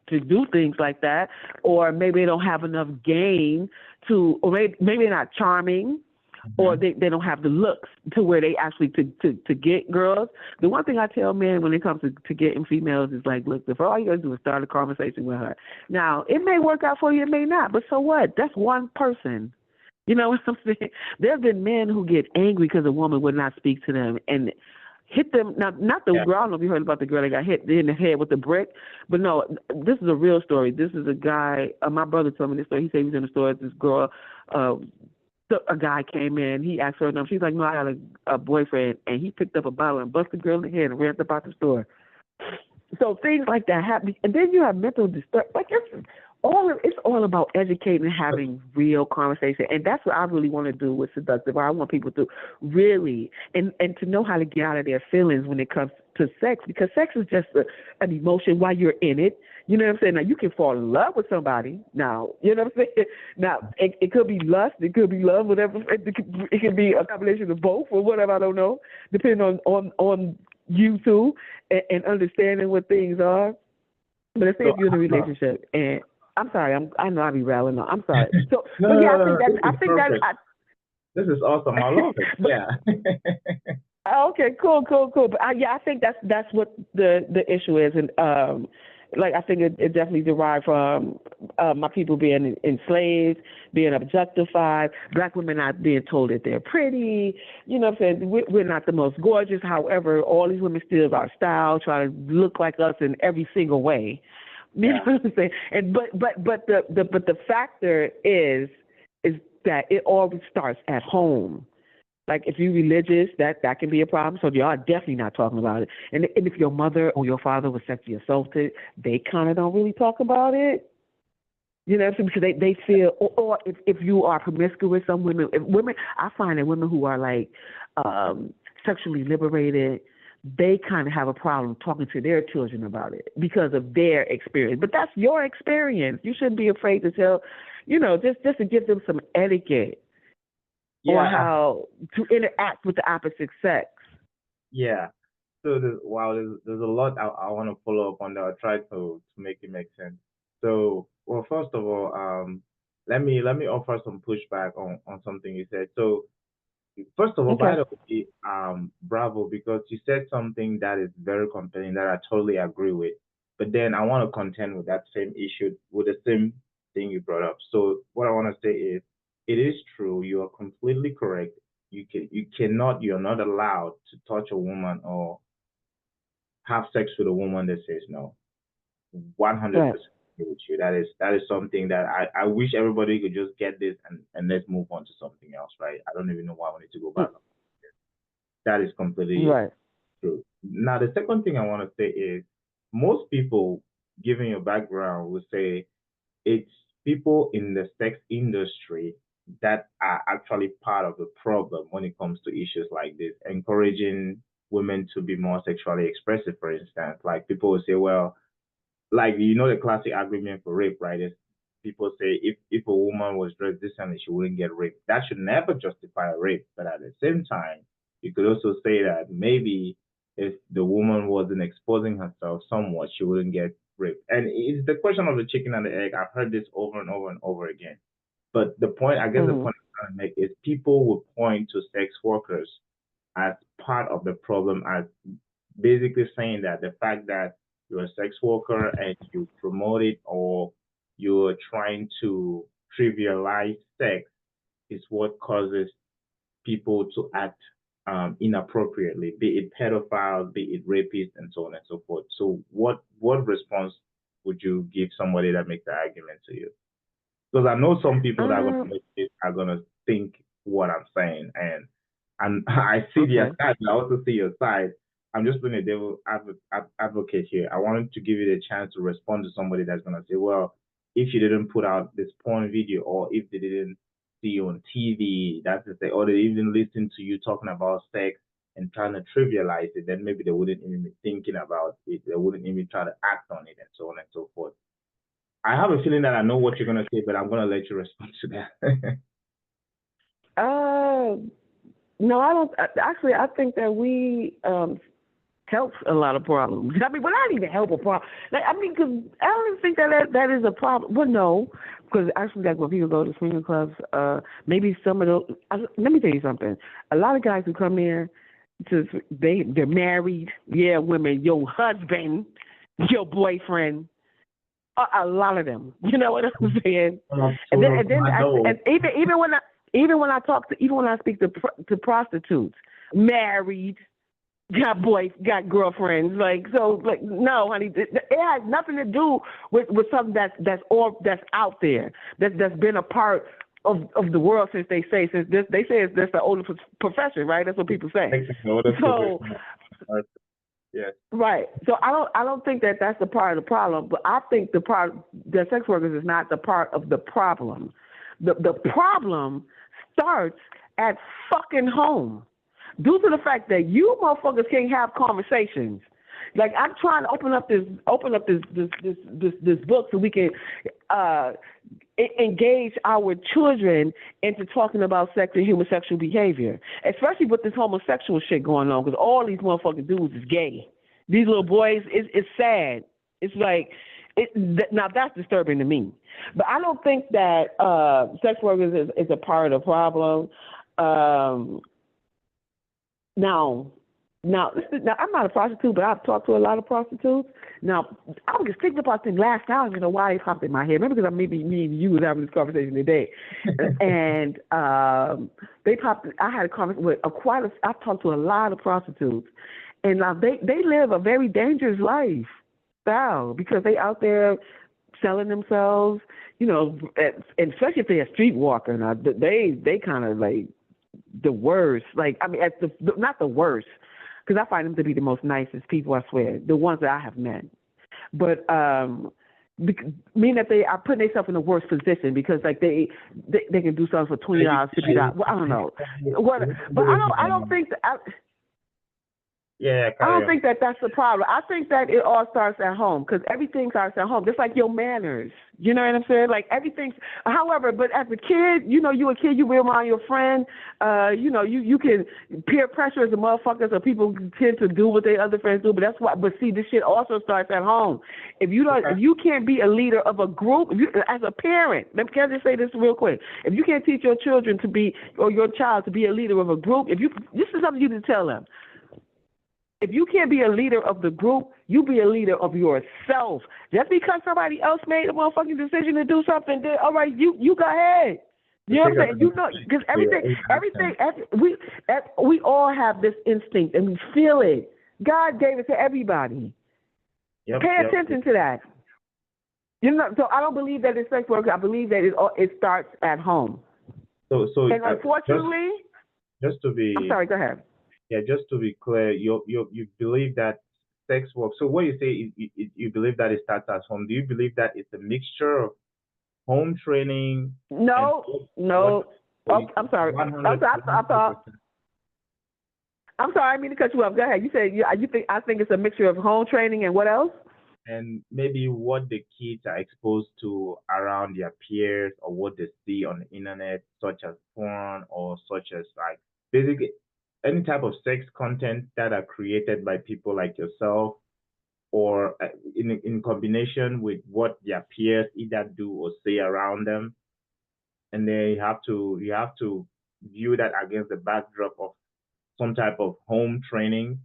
do things like that, or maybe they don't have enough game to, or maybe they're not charming, or they don't have the looks to where they actually to get girls. The one thing I tell men when it comes to getting females is like, look, if all you gotta do is start a conversation with her. Now, it may work out for you, it may not, but so what? That's one person. You know what I'm saying? There have been men who get angry because a woman would not speak to them and hit them. Now, not the girl. I don't know if you heard about the girl that got hit in the head with a brick, but no, this is a real story. This is a guy. My brother told me this story. He said he was in the store. This girl, a guy came in. He asked her number. She's like, no, I got a boyfriend, and he picked up a bottle and busted the girl in the head and ran about the store. So things like that happen, and then you have mental disturbance. Like it's all about educating and having real conversation, and that's what I really want to do with Seductive. I want people to really and to know how to get out of their feelings when it comes to sex, because sex is just an emotion while you're in it. You know what I'm saying? Now, you can fall in love with somebody. Now, you know what I'm saying? Now, it could be lust, it could be love, whatever. It could be a combination of both or whatever. I don't know, depending on you two and understanding what things are. But let's say if you're in a relationship and I'm sorry, I know I be rattling on. I'm sorry. So, I think that this is awesome. I love it. Yeah. Okay, cool. But I think that's what the issue is, and like I think it definitely derived from my people being enslaved, being objectified, black women not being told that they're pretty. You know what I'm saying? We're not the most gorgeous. However, all these women steal our style, try to look like us in every single way. You know what I'm saying? And but the factor is that it always starts at home. Like if you're religious, that can be a problem. So y'all are definitely not talking about it. And if your mother or your father was sexually assaulted, they kind of don't really talk about it. You know what I'm saying? Because they feel, or if you are promiscuous, some women, I find that women who are like sexually liberated, they kind of have a problem talking to their children about it because of their experience. But that's your experience. You shouldn't be afraid to tell, you know, just to give them some etiquette on how to interact with the opposite sex. Yeah. So there's a lot I want to follow up on that. I'll try to make it make sense. So, well, first of all, let me offer some pushback on something you said. So, first of all, by Okay. the way, bravo, because you said something that is very compelling that I totally agree with. But then I want to contend with that same issue, with the same thing you brought up. So what I want to say is, it is true. You are completely correct. You're not allowed to touch a woman or have sex with a woman that says no. Right. 100% agree with you. That is something that I wish everybody could just get this and let's move on to something else, right? I don't even know why we need to go back. That is completely Right. true. Now, the second thing I want to say is most people, given your background, will say it's people in the sex industry that are actually part of the problem when it comes to issues like this, encouraging women to be more sexually expressive, for instance. Like people will say, well, like the classic argument for rape, right? Is people say if a woman was dressed decently, she wouldn't get raped. That should never justify a rape. But at the same time, you could also say that maybe if the woman wasn't exposing herself somewhat, she wouldn't get raped. And it's the question of the chicken and the egg. I've heard this over and over and over again. But I guess the Mhm. point I'm trying to make is people will point to sex workers as part of the problem, as basically saying that the fact that you're a sex worker and you promote it or you're trying to trivialize sex is what causes people to act inappropriately, be it pedophiles, be it rapists, and so on and so forth. So, what response would you give somebody that makes the argument to you? Because I know some people that are going to Um. make it are going to think what I'm saying, and I see their Okay. side, but I also see your side. I'm just playing a advocate here. I wanted to give you the chance to respond to somebody that's going to say, well, if you didn't put out this porn video, or if they didn't see you on TV, that's to say, or they even listen to you talking about sex and trying to trivialize it, then maybe they wouldn't even be thinking about it. They wouldn't even try to act on it, and so on and so forth. I have a feeling that I know what you're gonna say, but I'm gonna let you respond to that. Uh. No, I don't. Actually, I think that we helps a lot of problems. I mean, well, not even help a problem. Like, I mean, because I don't even think that is a problem. Well, no, because actually, like when people go to swinger clubs, maybe some of those. Let me tell you something. A lot of guys who come there, they're married. Yeah, women, your husband, your boyfriend. A lot of them. You know what I'm saying? And then So I know. and even when I talk to even when I speak to prostitutes, married, got girlfriends, like so, like no, honey, it has nothing to do with something that's out there that's been a part of the world since they say it's that's the oldest profession, right? That's what people say. Thanks for the So professional. Yes. right. So I don't think that that's the part of the problem, but I think the part the sex workers is not the part of the problem. The problem starts at fucking home, due to the fact that you motherfuckers can't have conversations. Like I'm trying to open up this book so we can uh, engage our children into talking about sex and human sexual behavior, especially with this homosexual shit going on, because all these motherfucking dudes is gay. These little boys, it's sad. It's like, now that's disturbing to me. But I don't think that sex workers is a part of the problem. Um, now, now I'm not a prostitute, but I've talked to a lot of prostitutes. Now, I was just thinking about them last night. I don't know why it popped in my head. Maybe because maybe me and you was having this conversation today, and they popped. I had a conversation with I've talked to a lot of prostitutes, and they live a very dangerous life style because they out there selling themselves. You know, and especially if they're a streetwalker. Now, they kind of like the worst. Like, I mean, at not the worst, because I find them to be the most nicest people. I swear, the ones that I have met. But mean that they are putting themselves in the worst position because like they can do something for $20, $50. Well, I don't know what, but I don't think that. Yeah, I carry don't on. think that that's the problem. I think that it all starts at home because everything starts at home, just like your manners. You know what I'm saying? Like everything. However, but as a kid, you a kid, you be around your friend. You can peer pressure as a motherfucker, so people tend to do what their other friends do. But that's why. But see, this shit also starts at home. Okay. If you can't be a leader of a group, as a parent, can I just say this real quick? If you can't teach your children to be, or your child to be a leader of a group, this is something you need to tell them. If you can't be a leader of the group, you be a leader of yourself. Just because somebody else made a motherfucking decision to do something, then all right, you go ahead. To You know take what I'm saying? another Because to your own action. we all have this instinct and we feel it. God gave it to everybody. Yep, Pay yep. attention to that. So I don't believe that it's sex work. I believe that it starts at home. So And just unfortunately, just to I'm be sorry. Go ahead. yeah, just to be clear, you believe that sex work. So what you say is you believe that it starts at home. Do you believe that it's a mixture of home training and No, what no. so Oh, you I'm sorry. one I'm hundred sorry. one hundred percent I'm sorry. I didn't mean to cut you off. Go ahead. You said you think I think it's a mixture of home training and what else? and maybe what the kids are exposed to around their peers or what they see on the internet, such as porn or such as like basically any type of sex content that are created by people like yourself or in combination with what their peers either do or say around them, and then you have to view that against the backdrop of some type of home training,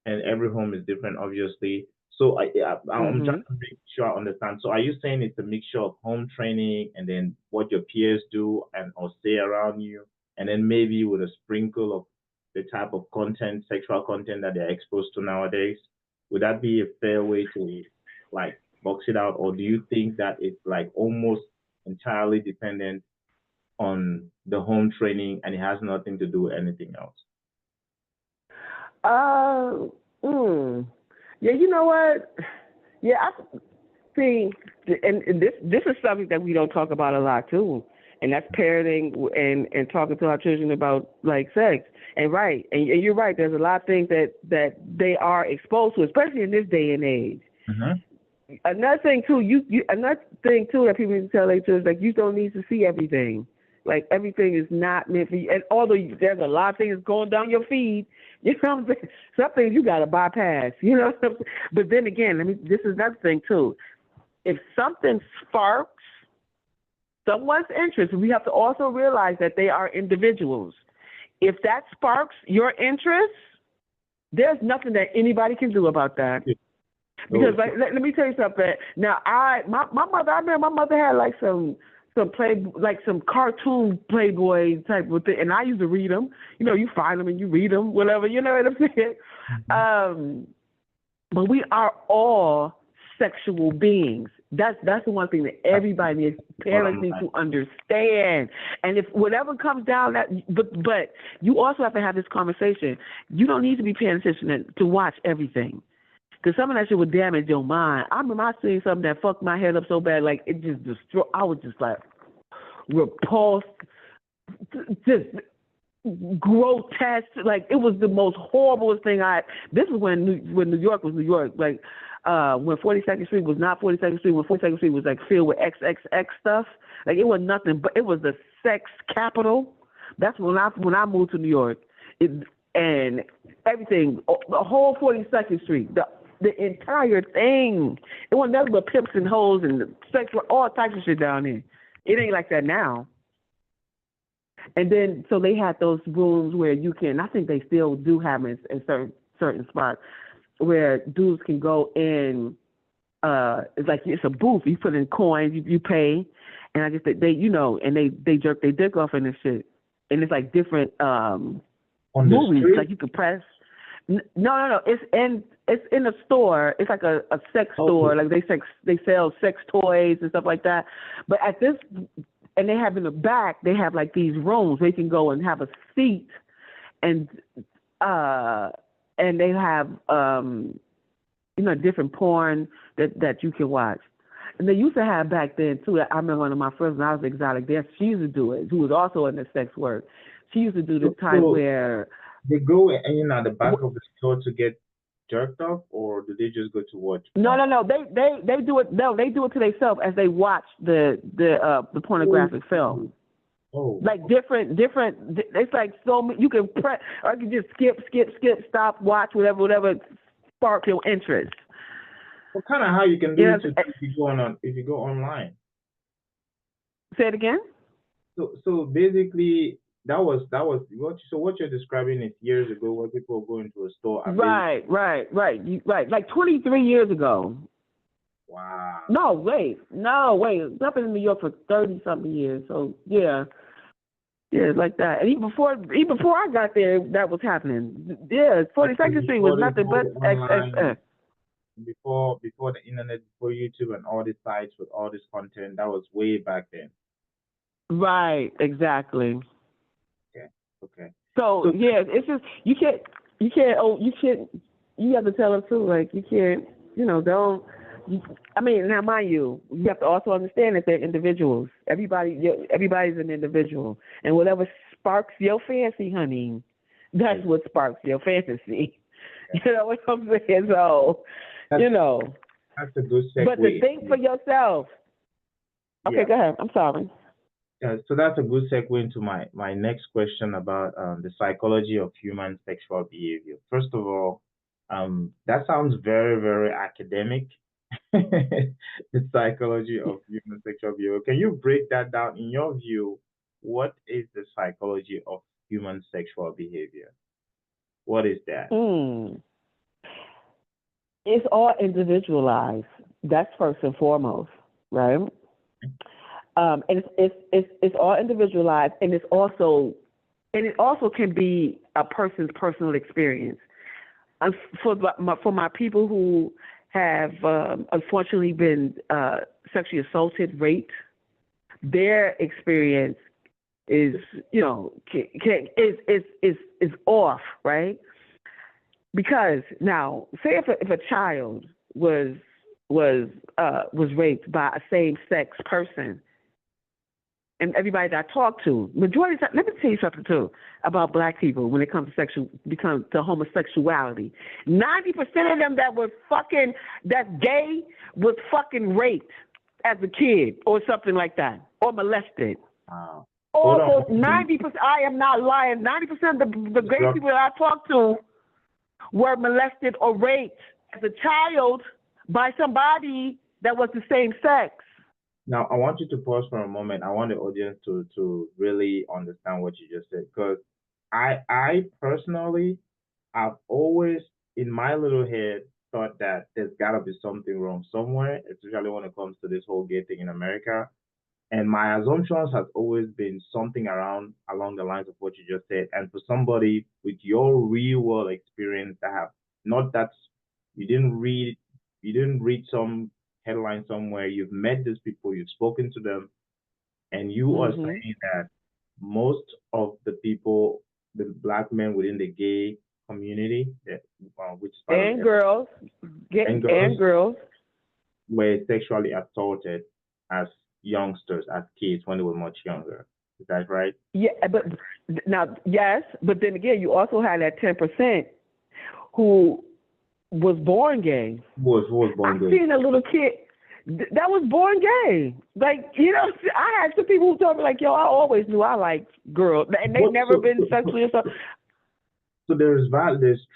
and every home is different, obviously. So I'm trying Mhm. to make sure I understand. So are you saying it's a mixture of home training and then what your peers do and or say around you, and then maybe with a sprinkle of the type of content, sexual content that they're exposed to nowadays? Would that be a fair way to like box it out, or do you think that it's like almost entirely dependent on the home training and it has nothing to do with anything else? Uh, mm. Yeah, you know what? Yeah, I see, and this is something that we don't talk about a lot too, and that's parenting and talking to our children about like sex. And right, and you're right. There's a lot of things that they are exposed to, especially in this day and age. Mm-hmm. Another thing too, another thing too that people need to tell their children, like you don't need to see everything. Like everything is not meant for you. And although there's a lot of things going down your feed, you know what I'm saying? Some things you gotta bypass. You know what I'm saying? But then again, this is another thing too. If something sparks someone's interest, we have to also realize that they are individuals. If that sparks your interest, there's nothing that anybody can do about that. Because So, like, let me tell you something. Now my mother, I remember my mother had like some cartoon Playboy type of thing, and I used to read them. You find them and you read them, whatever. You know what I'm saying? mhm. But we are all sexual beings. That's the one thing that That's everybody needs, parents bottom need line. to understand. And if whatever comes down that, but you also have to have this conversation. You don't need to be paying attention to watch everything. Because some of that shit would damage your mind. I remember I seen something that fucked my head up so bad, like it just destroyed. I was just like repulsed, just grotesque. Like it was the most horriblest thing I. This was when New York was New York. Like when 42nd Street was not 42nd Street. When 42nd Street was like filled with XXX stuff. Like it was nothing, but it was the sex capital. That's when I moved to New York. And everything, the whole 42nd Street, the entire thing. It wasn't nothing but pimps and hoes and sex, all types of shit down there. It ain't like that now. And then, so they had those rooms where you can, I think they still do have in certain spots, where dudes can go in, it's like, it's a booth. You put in coins, you pay, and I guess and they jerk their dick off in this shit. And it's like different, On the movies. street? Like you could press. No. It's in a store. It's like a sex store. Okay. Like they sell sex toys and stuff like that. But at this, and they have in the back, they have like these rooms where you can go and have a seat, and they have different porn that you can watch. And they used to have back then too. I remember one of my friends when I was exotic dance. She used to do it. Who was also in the sex work. She used to do the So, type so where They go in at the back of the store to get jerked off, or do they just go to watch No, porn? no, no. They do it. No, they do it to themselves as they watch the Oh, pornographic film. oh, Like different. It's like so many, you can press, or you can just skip, stop, watch, whatever spark your interest. what kind of how you can do You it know, to if you go on if you go online? say it again. So basically that was what so what you're describing is years ago when people were going to a store and basically Right. Like 23 years ago. wow. No, wait. I've been in New York for 30 something years. So yeah. Yeah, like that. And even before I got there, that was happening. Yeah, Like 42nd Street was before the nothing but whole online XXX. before the internet, before YouTube and all these sites with all this content, that was way back then. Right, exactly. Okay. Okay. So So yeah, it's just you have to tell them too, like you can't, don't. I mean, now mind you, you have to also understand that they're individuals. Everybody's an individual, and whatever sparks your fancy, honey, that's what sparks your fantasy. You know what I'm saying? So, that's you know, that's a good but to segue. think for yourself. Okay, Yeah. go ahead. I'm sorry. So that's a good segue into my next question about the psychology of human sexual behavior. First of all, that sounds very, very academic. The psychology of human sexual behavior. Can you break that down in your view? What is the psychology of human sexual behavior? What is that? Mm. It's all individualized. That's first and foremost, right? And it's all individualized, and it also can be a person's personal experience. For my people who have unfortunately been sexually assaulted, raped, their experience is is off, right? Because now, say if a child was raped by a same sex person, and everybody that I talk to, majority of the time, let me tell you something too about black people when it comes to homosexuality. 90% of them that's gay was fucking raped as a kid or something like that, or molested. Wow. Hold on. Almost 90%. I am not lying. 90% of the gay people that I talk to were molested or raped as a child by somebody that was the same sex. Now, I want you to pause for a moment. I want the audience to really understand what you just said because I personally I've always in my little head thought that there's gotta be something wrong somewhere, especially when it comes to this whole gay thing in America. And my assumptions has always been something around along the lines of what you just said. And for somebody with your real world experience that have not that you didn't read you didn't read some headline somewhere, you've met these people, you've spoken to them, and you are Mhm. saying that most of the people, the black men within the gay community, that which is part of And girls, and and girls girls. were sexually assaulted as youngsters, as kids when they were much younger. Is that right? Yeah, but now yes, but then again, you also had that 10% who was born gay. Who was born I've gay? seen a little kid that was born gay. Like, I had some people who told me like, yo, I always knew I liked girls, and they What, never been sexually assaulted. so there's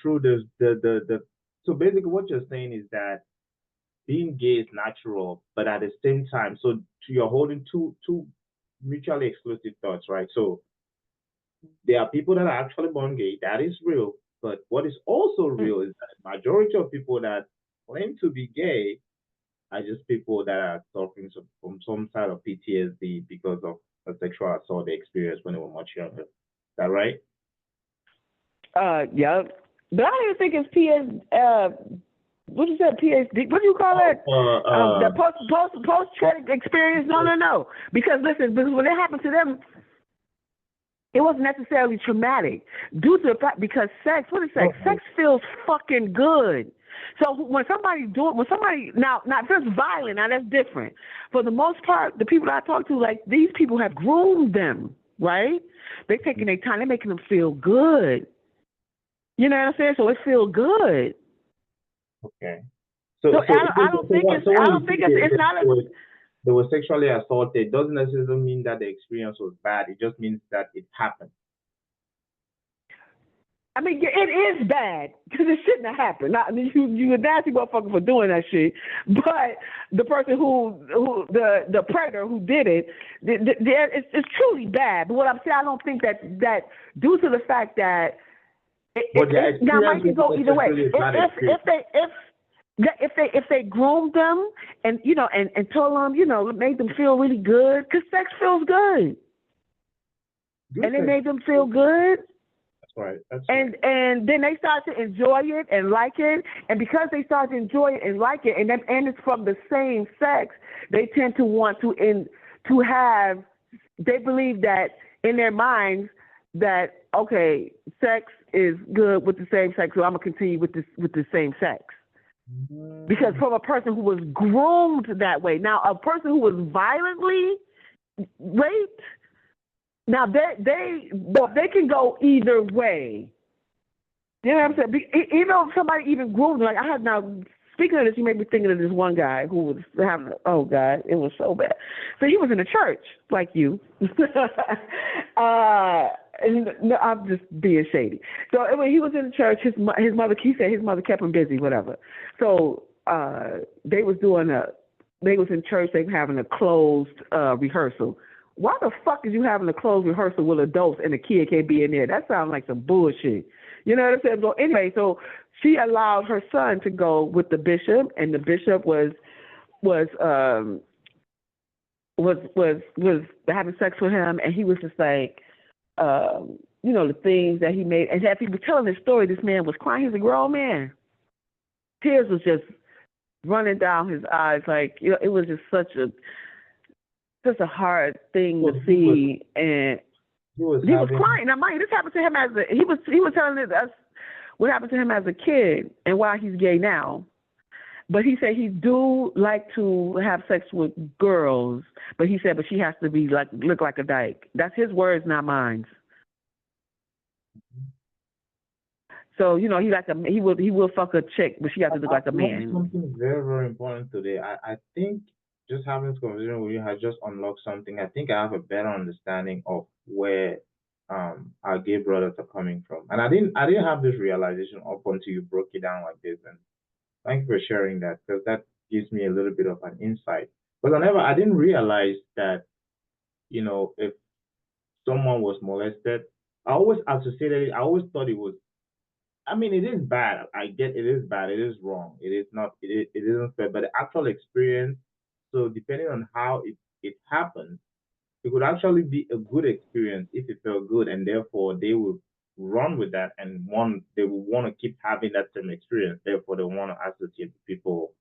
true, there's the so basically what you're saying is that being gay is natural, but at the same time, so you're holding two mutually exclusive thoughts, right? So there are people that are actually born gay, that is real. But what is also Mm. real is that majority of people that claim to be gay are just people that are suffering from some sort of PTSD because of a sexual assault they experienced when they were much younger. Is that right? Yeah, but I don't even think it's what you said, PhD? What do you call Oh, it? The post traumatic experience? No. Because listen, because when it happened to them, it wasn't necessarily traumatic due to the fact because sex. What is sex? okay. Sex feels fucking good. So when somebody now if it's violent, now that's different. For the most part, the people I talk to, like these people have groomed them, right? They're taking their time. They're making them feel good. You know what I'm saying? So it feels good. Okay. So So I don't think it's when I you don't think say it's not a. they were sexually assaulted, doesn't necessarily mean that the experience was bad. It just means that it happened. I mean, it is bad because it shouldn't have happened. Not, I mean, you a nasty motherfucker for doing that shit. But the person the predator who did it, it's truly bad. But what I'm saying, I don't think that due to the fact that But their now experience mine can go wasn't either way. necessarily a bad experience. If they groomed them and and told them made them feel really good because sex feels good, Good and they sex. made them feel good. That's right. That's And right. and then they start to enjoy it and like it, and because they start to enjoy it and like it, and it's from the same sex, they tend to want to have. They believe that in their minds that okay, sex is good with the same sex, so I'm gonna continue with the same sex. Because from a person who was groomed that way, now a person who was violently raped. Now they can go either way. You know what I'm saying? Even if somebody even groomed, like I had now. Speaking of this, you made me thinking of this one guy who was having. Oh God, it was so bad. So he was in a church like you. And no, I'm just being shady. So when he was in the church, his mother. He said his mother kept him busy, whatever. So they was in church. They were having a closed rehearsal. Why the fuck is you having a closed rehearsal with adults and the kid can't be in there? That sounds like some bullshit. You know what I'm saying? So anyway, so she allowed her son to go with the bishop, and the bishop was having sex with him, and he was just like, the things that he made. And as he was telling this story, this man was crying. He's a grown man. Tears was just running down his eyes. Like, it was just such a hard thing to see, and he was crying. Now, mind you, this happened to him he was telling us what happened to him as a kid and why he's gay now. But he said he do like to have sex with girls, but he said, but she has to be look like a dyke. That's his words, not mine. So he will fuck a chick, but she has to look like a man. Something very, very important today. I think just having this conversation with you has just unlocked something. I think I have a better understanding of where our gay brothers are coming from, and I didn't have this realization up until you broke it down like this. And thank you for sharing that because that gives me a little bit of an insight. But I didn't realize that if someone was molested, I always associated it. I always thought it was. I mean, it is bad. I get it is bad. It is wrong. It is not. It isn't fair. But the actual experience. So depending on how it happens, it could actually be a good experience if it felt good, and therefore they would run with that and they will want to keep having that same experience. Therefore, they want to associate with people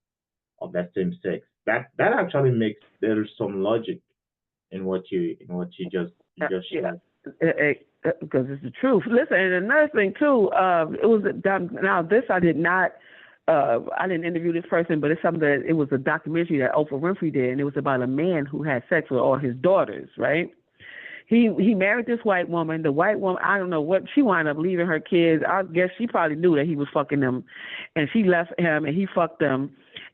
of that same sex. That actually makes there's some logic in what you just shared. Because it's the truth. Listen, and another thing too, it was now this I did not. I didn't interview this person, but it's something that it was a documentary that Oprah Winfrey did, and it was about a man who had sex with all his daughters. Right? He married this white woman. The white woman, I don't know what she wound up leaving her kids. I guess she probably knew that he was fucking them, and she left him, and he fucked them.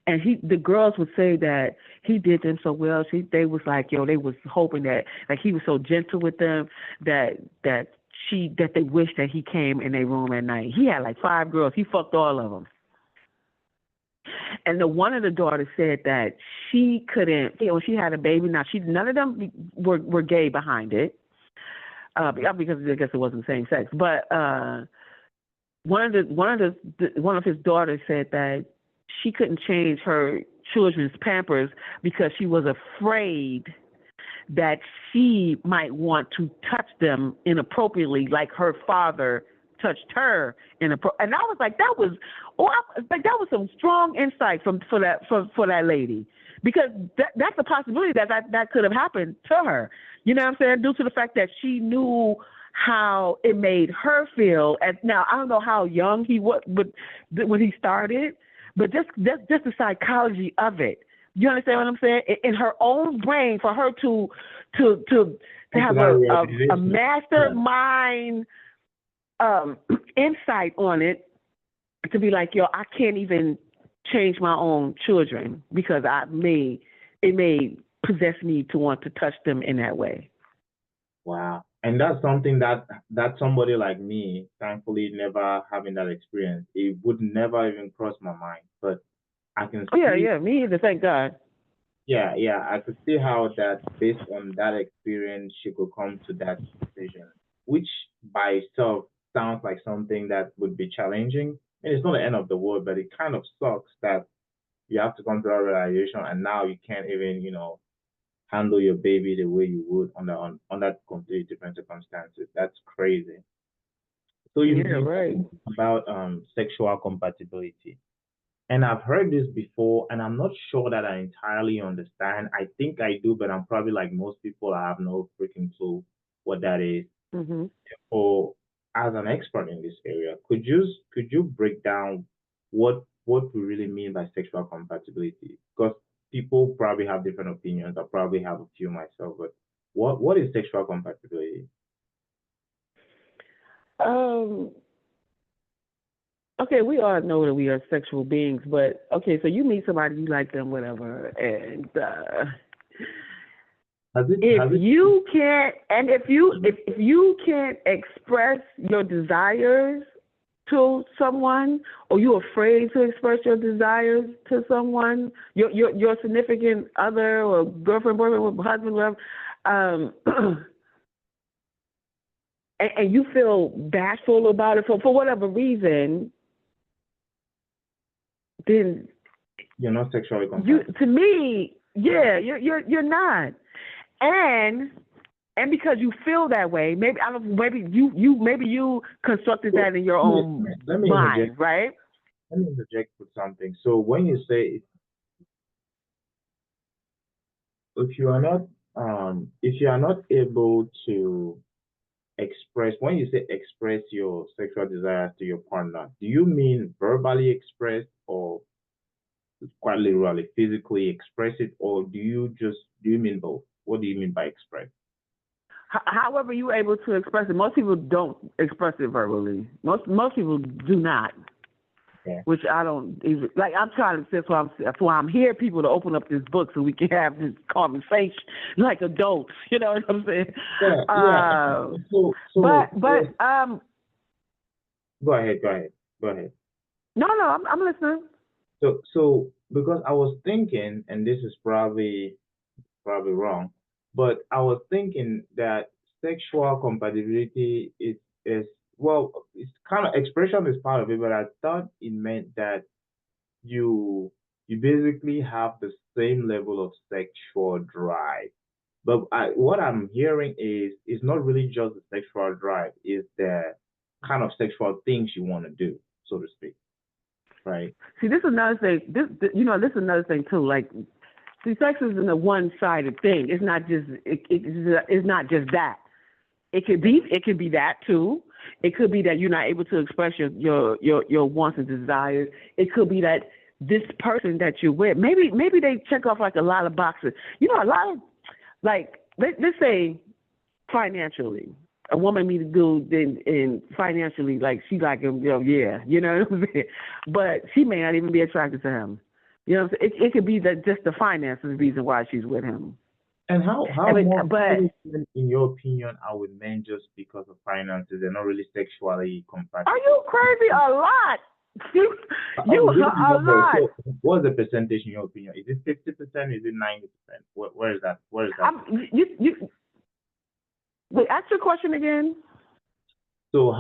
And the girls would say that he did them so well. They was like, they was hoping that like he was so gentle with them that they wished that he came in their room at night. He had like 5 girls. He fucked all of them. And one of the daughters said that she couldn't. She had a baby. Now none of them were gay behind it, because I guess it wasn't the same sex. But one of his daughters said that she couldn't change her children's Pampers because she was afraid that she might want to touch them inappropriately, like her father touched her inappropriately. And I was like, that was some strong insight for that lady, because that's a possibility that could have happened to her. You know what I'm saying? Due to the fact that she knew how it made her feel. And now I don't know how young he was, but when he started. But just the psychology of it. You understand what I'm saying? In her own brain, for her to have a mastermind insight on it to be like, yo, I can't even change my own children because it may possess me to want to touch them in that way. Wow. And that's something that somebody like me, thankfully, never having that experience, it would never even cross my mind. But I can Oh yeah, see, yeah, me either. Thank God. yeah, yeah, I could see how that based on that experience, she could come to that decision, which by itself sounds like something that would be challenging. And it's not the end of the world, but it kind of sucks that you have to come to that realization, and now you can't even, handle your baby the way you would under completely different circumstances. That's crazy. So you Yeah, you right. talking about sexual compatibility, and I've heard this before, and I'm not sure that I entirely understand. I think I do, but I'm probably like most people. I have no freaking clue what that is. Mhm. Or as an expert in this area, could you break down what we really mean by sexual compatibility? Because people probably have different opinions. I probably have a few myself, but what is sexual compatibility? Um. Okay, we all know that we are sexual beings, but okay, so you meet somebody, you like them, whatever, and Has it if has it you can't, and if you can't express your desires to someone, or you're afraid to express your desires to someone, your significant other or girlfriend, boyfriend, husband, whatever, um, and you feel bashful about it for whatever reason, then you're not sexually you, compatible? to me, yeah, you're not, and because you feel that way, maybe I don't, maybe you constructed So that in your let me, own let me interject. mind, right? Let me interject with something. So when you say if you are not able to express, when you say express your sexual desires to your partner, do you mean verbally express, or quite literally physically express it, or do you mean both? What do you mean by express? However you're able to express it. Most people don't express it verbally. Most people do not, Yeah. which I don't even like. I'm trying to. That's why I'm here, people, to open up this book so we can have this conversation like adults. You know what I'm saying? Yeah, yeah. So so so But go ahead. no, I'm listening. So because I was thinking, and this is probably wrong, but I was thinking that sexual compatibility is well, it's kind of expression is part of it, but I thought it meant that you you basically have the same level of sexual drive. But what I'm hearing is not really just the sexual drive, is the kind of sexual things you want to do, so to speak, right? See, this is another thing. This is another thing too. Like, see, sex isn't a one-sided thing. It's not just. It's not just that. It could be that too. It could be that you're not able to express your wants and desires. It could be that this person that you're with, maybe they check off like a lot of boxes. You know, a lot of, like, let's say financially, a woman meet a dude and financially, like, she like him, yeah, you know what I'm saying? But she may not even be attracted to him. You know what I'm saying? It could be that just the finances is the reason why she's with him. And how more how But many men, in your opinion, are with men just because of finances? They're not really sexually are compatible. you crazy? A lot. You Give me a numbers. lot. So, what's the percentage in your opinion? Is it 50%? Is it 90%? Where is that? Where is that? You wait. Ask your question again. So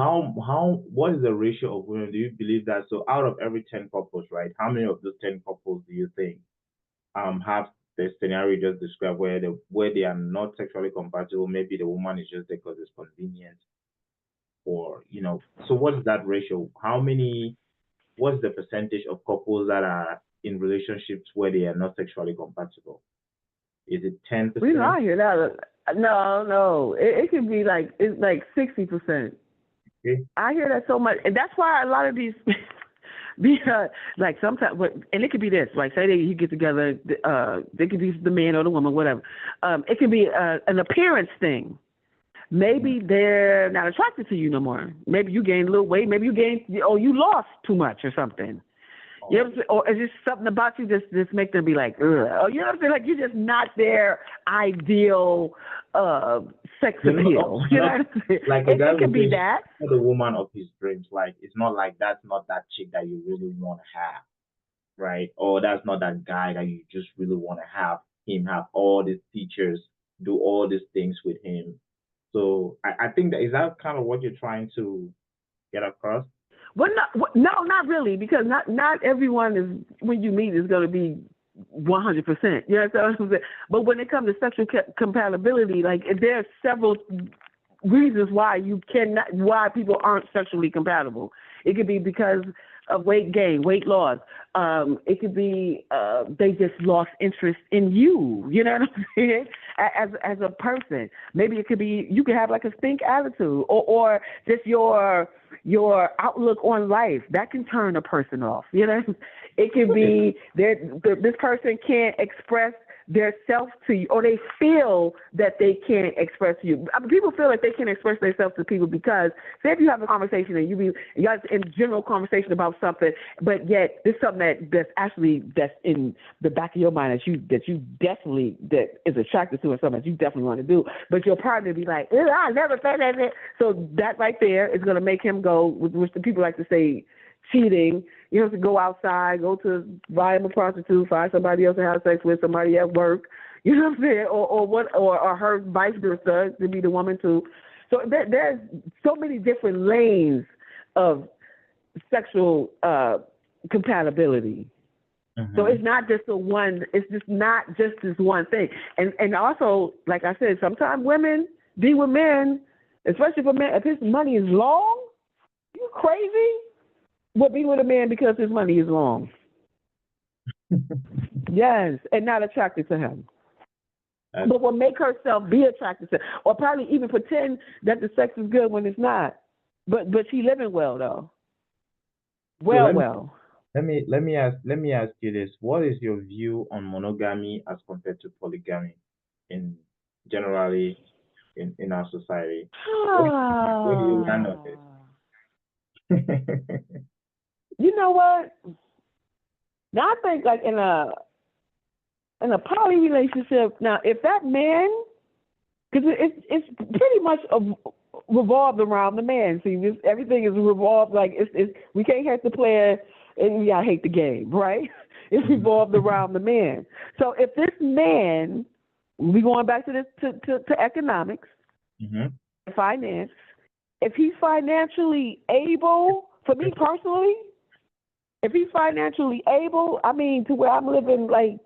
what is the ratio of women? Do you believe that? So out of every 10 couples, right? How many of those 10 couples do you think have the scenario you just described, where they are not sexually compatible? Maybe the woman is just there because it's convenient, or so what is that ratio? What's the percentage of couples that are in relationships where they are not sexually compatible? Is it We know 10%? I hear that. No. It could be like, it's like 60%. Okay. I hear that so much, and that's why a lot of these, because like sometimes, and it could be this, like say you get together, they could be the man or the woman, whatever. It could be an appearance thing. maybe they're not attracted to you no more. Maybe you gained a little weight. Maybe you lost too much or something. You know what I'm saying? Or is just something about you just make them be like, ugh. Or you know what I'm saying? Like you're just not their ideal sex appeal. You know what I'm saying? Like a guy it can be that. The woman of his dreams. Like it's not like that's not that chick that you really want to have, right? Or that's not that guy that you just really want to have him have all these features, do all these things with him. So I think that is that kind of what you're trying to get across. Well, no, not really, because not everyone is when you meet is going to be 100%. You know what I'm saying? But when it comes to sexual compatibility, like there are several reasons why why people aren't sexually compatible. It could be because of weight gain, weight loss. It could be they just lost interest in you. You know what I'm saying? As a person, maybe it could be you could have like a stink attitude, or just your outlook on life that can turn a person off. You know, it could be this person can't express their self to you, or they feel that they can't express to you. I mean, people feel like they can't express themselves to people because, say, if you have a conversation and you guys in general conversation about something, but yet there's something that's in the back of your mind that you definitely that is attracted to, and something that you definitely want to do, but your partner be like, I never said that. So that right there is going to make him go, which the people like to say, cheating. You have to go outside, go to buy him a prostitute, find somebody else to have sex with, somebody at work. You know what I'm saying? Or her vice versa to be the woman too. So there's so many different lanes of sexual compatibility. Mm-hmm. So it's not just it's just not just this one thing. And also, like I said, sometimes women be with men, especially for men, if his money is long, you crazy? Will be with a man because his money is long. Yes, and not attracted to him. But will make herself be attracted to him, or probably even pretend that the sex is good when it's not. But she living well though. Well. Let me ask you this: what is your view on monogamy as compared to polygamy, generally in our society? Where do you land on this? You know what? Now I think like in a poly relationship. Now, if that man, because it's pretty much revolved around the man. See, everything is revolved like it's we can't hate the player and we gotta hate the game, right? It's revolved around the man. So if this man, we going back to this to economics, finance. If he's financially able, for me personally. If he's financially able, I mean, to where I'm living like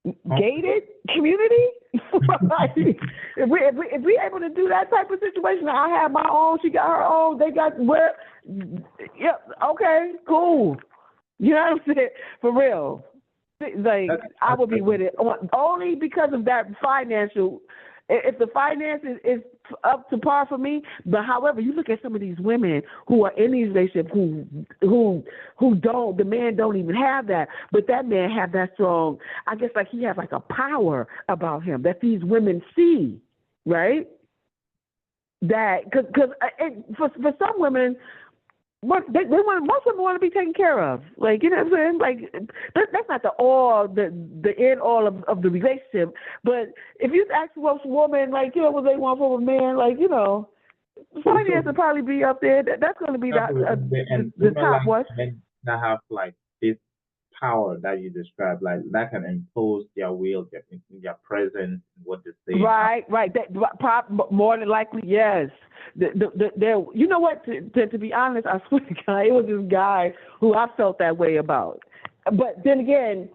gated community, if we able to do that type of situation, I have my own, she got her own, they got where, yeah, okay, cool. You know what I'm saying? For real. Like, I would be with it only because of that financial. If the finance is up to par for me, but however, you look at some of these women who are in these relationships who don't, the man don't even have that, but that man have that strong, I guess like he has like a power about him that these women see, right? That, because for some women, most women want to be taken care of. Like, you know what I'm saying? Like, that's not the end all of the relationship. But if you ask most women, like, you know, what they want from a man, like, you know, finance will probably be up there. That's going to be the top one. Men that have like this power that you described, like that can impose their will, their presence, what they say. Right. That more than likely, yes. You know what? To be honest, I swear to God, it was this guy who I felt that way about. But then again,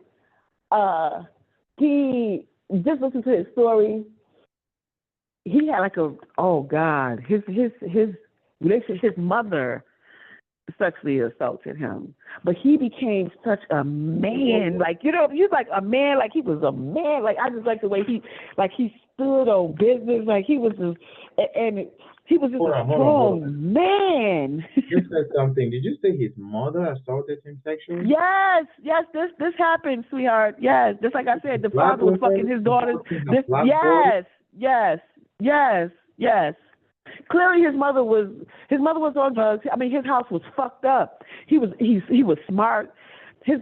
he just listened to his story. He had like his relationship, his mother sexually assaulted him, but he became such a man. Like, you know, he's like a man. Like he was a man. Like I just like the way he stood on business. Like he was just, and he was just a strong man. You said something. Did you say his mother assaulted him sexually? Yes. This happened, sweetheart. Yes, just like I said, the father was fucking his daughters. Yes. Clearly, his mother was on drugs. I mean, his house was fucked up. He was smart. His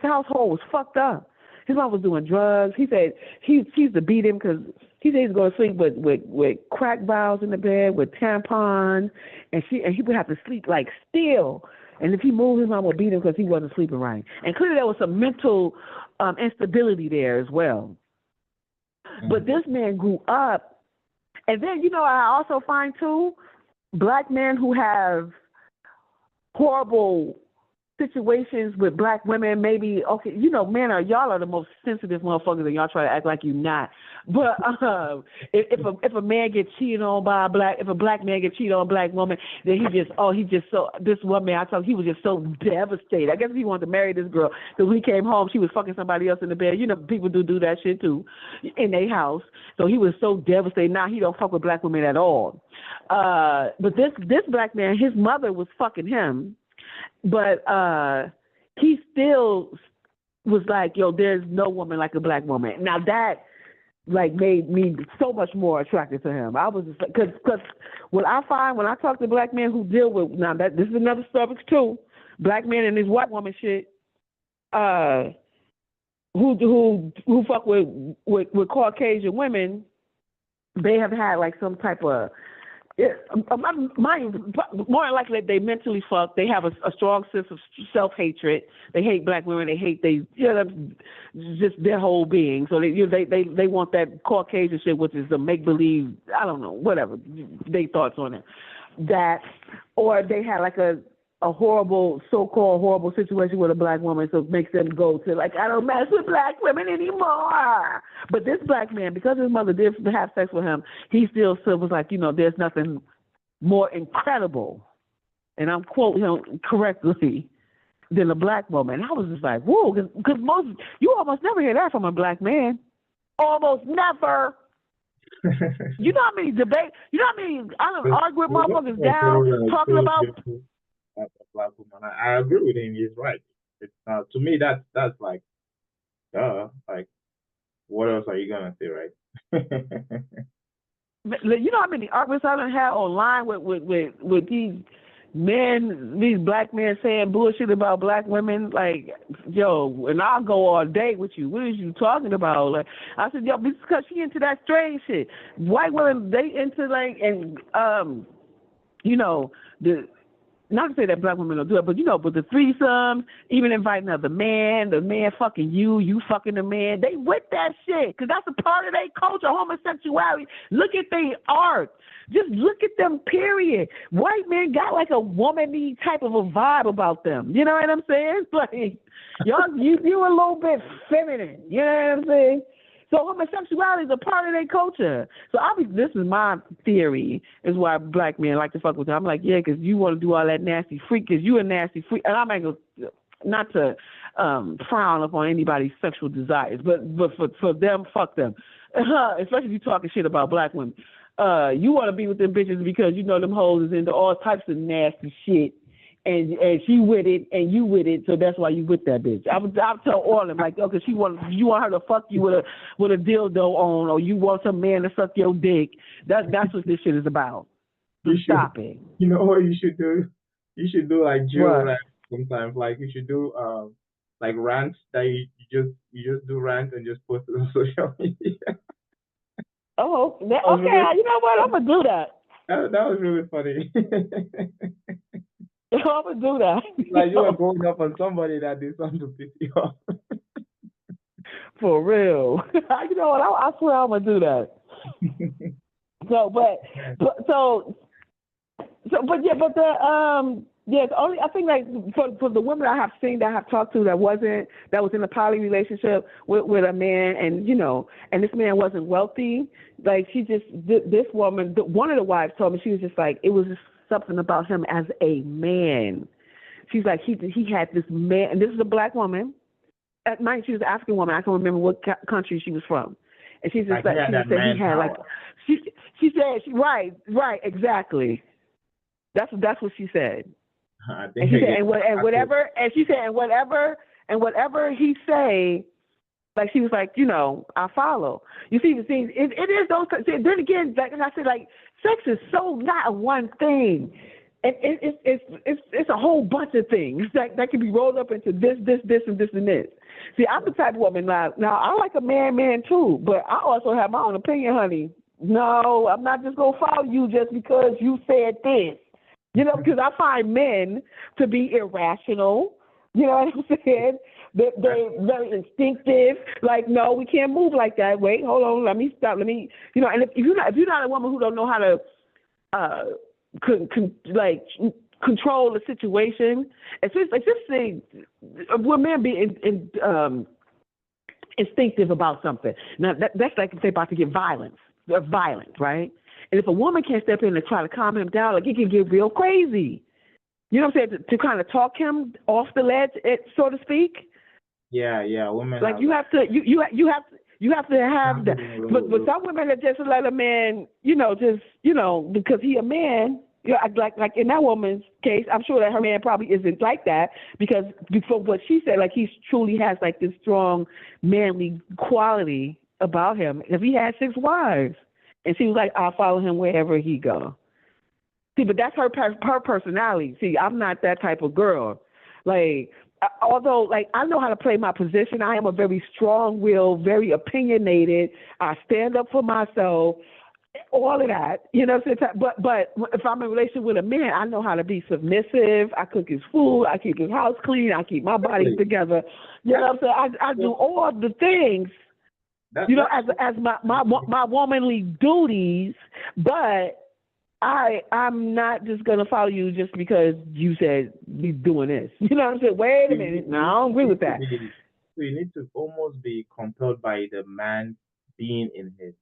household was fucked up. His mom was doing drugs. He said he used to beat him because he said he's going to sleep with crack vials in the bed with tampons, and he would have to sleep like still. And if he moved, his mom would beat him because he wasn't sleeping right. And clearly, there was some mental instability there as well. Mm-hmm. But this man grew up, and then I also find too, black men who have horrible situations with black women, maybe, okay, men y'all are the most sensitive motherfuckers, and y'all try to act like you not. But if a man gets cheated on by if a black man gets cheated on a black woman, then this one man he was just so devastated. I guess he wanted to marry this girl, so when he came home, she was fucking somebody else in the bed. People do that shit too in their house. So he was so devastated. Now he don't fuck with black women at all. But this black man, his mother was fucking him. But he still was like, yo, there's no woman like a black woman. Now that made me so much more attracted to him. I was just because what I find when I talk to black men who deal with this is another subject too, black men and this white woman shit, who fuck with Caucasian women, they have had some type of. More likely they mentally fucked. They have a strong sense of self-hatred. They hate black women. They hate just their whole being. So they want that Caucasian shit, which is the make-believe, I don't know, whatever, they thoughts on it. That, or they had a horrible, so-called horrible situation with a black woman, so it makes them go to I don't mess with black women anymore. But this black man, because his mother did have sex with him, he still was like, there's nothing more incredible, and I'm quoting him correctly, than a black woman. And I was just like, whoa, because you almost never hear that from a black man. Almost never. You know how many debates, I don't argue with motherfuckers down talking about. A black woman. I agree with him. He's right. It's to me that's duh. What else are you gonna say, right? You know how many arguments I done had online with these men, these black men saying bullshit about black women. Yo, and I'll go all day with you. What are you talking about? I said, yo, because she into that strange shit. White women, they into the. Not to say that black women don't do it, but but the threesomes, even inviting another man, the man fucking you fucking the man, they with that shit, because that's a part of their culture, homosexuality. Look at their art. Just look at them, period. White men got a woman-y type of a vibe about them. You know what I'm saying? Y'all, you a little bit feminine. You know what I'm saying? So homosexuality is a part of their culture. So this is my theory, is why black men like to fuck with them. I'm like, yeah, because you want to do all that nasty freak, because you a nasty freak. And I'm not to frown upon anybody's sexual desires, but for them, fuck them. Especially if you talking shit about black women. You want to be with them bitches because them hoes is into all types of nasty shit. And she with it, and you with it, so that's why you with that bitch. I'll tell all of them because you want her to fuck you with a dildo on, or you want some man to suck your dick. That's what this shit is about. Stop it. You know what you should do? You should do like Jill sometimes. You should do rants that you just do rants and just post it on social media. Oh, okay. You know what? I'm gonna do that. That was really funny. I'm gonna do that. You are going up on somebody that did something to piss you off. For real. You know what? I swear I'm gonna do that. The only, I think for the women I have seen that I have talked to that was in a poly relationship with a man, and and this man wasn't wealthy. This woman, one of the wives told me, she was just it was just something about him as a man. She's like, he had this man, and this is a black woman. Mind, she was an African woman. I can't remember what country she was from. And she's just she said he had she said right, exactly. That's what she said. And she said, whatever he say, Like she was like, you know, I follow. You see the things. It is those. Then again, like I said, like sex is so not a one thing. It's a whole bunch of things that can be rolled up into this, and this, and this. See, I'm the type of woman now. Now I like a man too, but I also have my own opinion, honey. No, I'm not just gonna follow you just because you said this. You know, because I find men to be irrational. You know what I'm saying? They're very instinctive. Like, no, we can't move like that. Wait, hold on. Let me stop. Let me, you know. And if you're not a woman who don't know how to, control the situation, especially when men be instinctive about something. Now that's like if they're about to get violent, right? And if a woman can't step in and try to calm him down, like it can get real crazy. You know what I'm saying? To kind of talk him off the ledge, so to speak. Yeah, women. Like you have to have that. But some women that just let a man, because he a man. Like in that woman's case, I'm sure that her man probably isn't like that because before what she said, like he truly has like this strong manly quality about him. If he had 6 wives, and she was like, I'll follow him wherever he go. See, but that's her personality. See, I'm not that type of girl. Like, although, like, I know how to play my position. I am a very strong-willed, very opinionated. I stand up for myself. All of that, But if I'm in a relationship with a man, I know how to be submissive. I cook his food. I keep his house clean. I keep my body together. You know what I'm saying? I do all the things. As my womanly duties, but I'm not just gonna follow you just because you said you're doing this. You know what I'm saying? Wait a minute. No, I don't agree with that. So you need to almost be compelled by the man being in his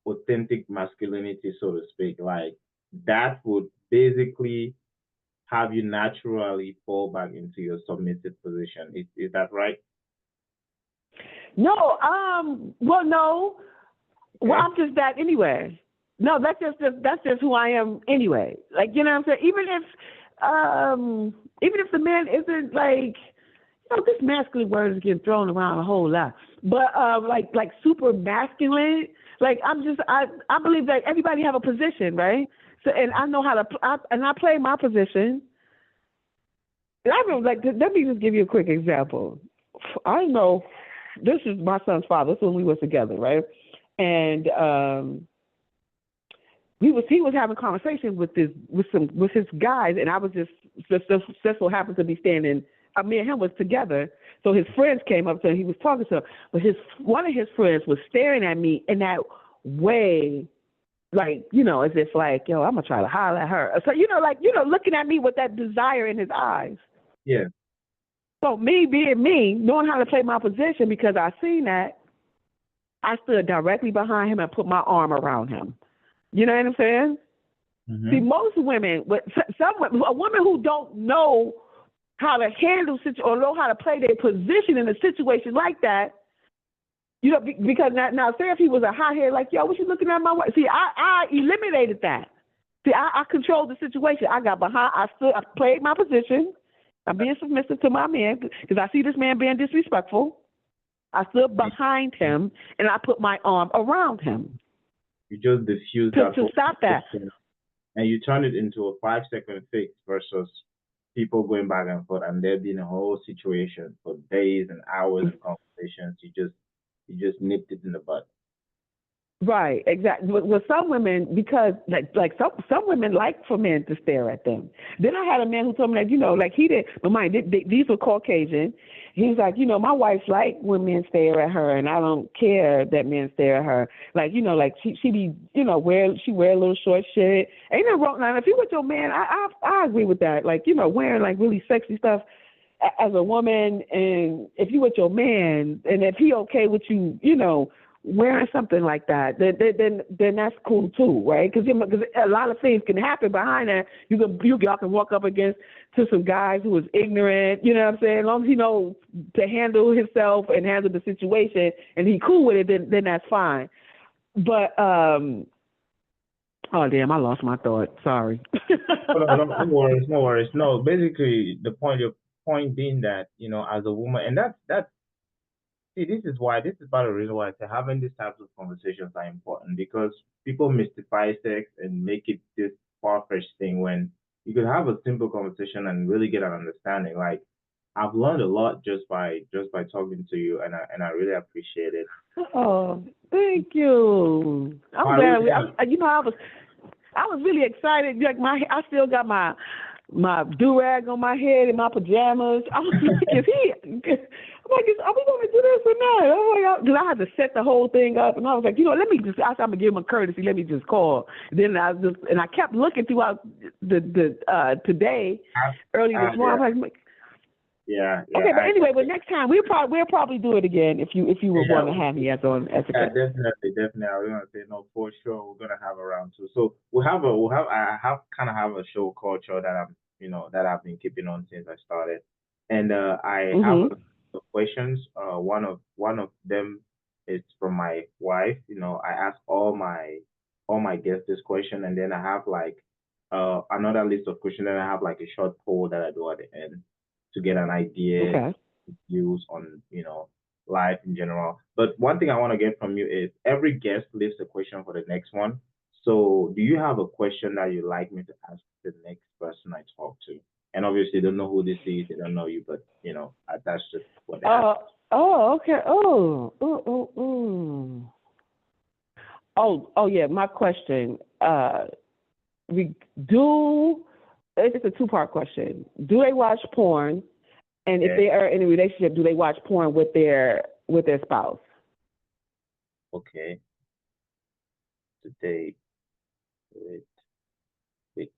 authentic masculinity, so to speak. Like that would basically have you naturally fall back into your submissive position. Is that right? No, well, no. Okay. Well, I'm just that anyway. No, that's just who I am anyway. Like, you know what I'm saying? Even if the man isn't like, this masculine word is getting thrown around a whole lot. But like super masculine, like I believe that everybody have a position, right? So and I know how to I play my position. And I remember, like, let me just give you a quick example. I know this is my son's father. This is when we were together, right? And he was having a conversation with his guys, and I was just so happened to be standing. Me and him was together, so his friends came up to him. He was talking to him, but one of his friends was staring at me in that way, like as if like, yo, I'm gonna try to holler at her. So looking at me with that desire in his eyes. Yeah. So me being me, knowing how to play my position because I seen that, I stood directly behind him and put my arm around him. You know what I'm saying? Mm-hmm. See, most women, a woman who don't know how to handle or know how to play their position in a situation like that, because now say if he was a hothead, like, yo, what you looking at my wife? See, I eliminated that. See, I controlled the situation. I got behind, I played my position. I'm being submissive to my man because I see this man being disrespectful. I stood behind him and I put my arm around him. You just diffused that to stop that, and you turn it into a 5-second fix versus people going back and forth, and there being a whole situation for days and hours of conversations. You just nipped it in the bud. Right, exactly. With some women, because like some women like for men to stare at them. Then I had a man who told me that like he did, but mind these were Caucasian. He was like, my wife like when men stare at her, and I don't care that men stare at her. Like like she be wear a little short shit. Ain't nothing wrong. Now if you with your man, I agree with that. Like wearing like really sexy stuff as a woman, and if you with your man, and if he okay with you, wearing something like that, then that's cool too, right? Because a lot of things can happen behind that. Y'all can walk up against to some guys who is ignorant, you know what I'm saying? As long as he knows to handle himself and handle the situation, and he cool with it, then that's fine. But oh damn, I lost my thought. Sorry. No worries. No, basically your point being that as a woman, and that's See, this is part of the reason why I say having these types of conversations are important because people mystify sex and make it this far-fetched thing when you could have a simple conversation and really get an understanding. Like I've learned a lot just by talking to you, and I really appreciate it. Oh, thank you. Oh, I'm I glad really am. I was really excited. Like I still got my do rag on my head and my pajamas. I was like, are we going to do this or not? Oh my God. 'Cause I had to set the whole thing up, and I was like, let me just. I'm gonna give him a courtesy. Let me just call. I kept looking throughout the today, early this Yeah, morning. I was like, yeah. okay, but anyway, but next time we'll probably do it again if you would Yeah, want to have me as a yeah, guest. definitely. I was gonna say no for sure. We're gonna have a round two. So I have kind of have a show culture that that I've been keeping on since I started, and I have a Mhm. lot of questions. One of them is from my wife. I ask all my guests this question, and then I have like another list of questions, and I have like a short poll that I do at the end to get an idea, Okay. views on life in general. But one thing I want to get from you is every guest leaves a question for the next one. So, do you have a question that you'd like me to ask the next person I talk to? And obviously, they don't know who this is, they don't know you, but that's just what they ask. Uh okay. Oh yeah, my question. We do it's a two-part question. Do they watch porn? And if Okay, they are in a relationship, do they watch porn with their spouse? okay. Today with with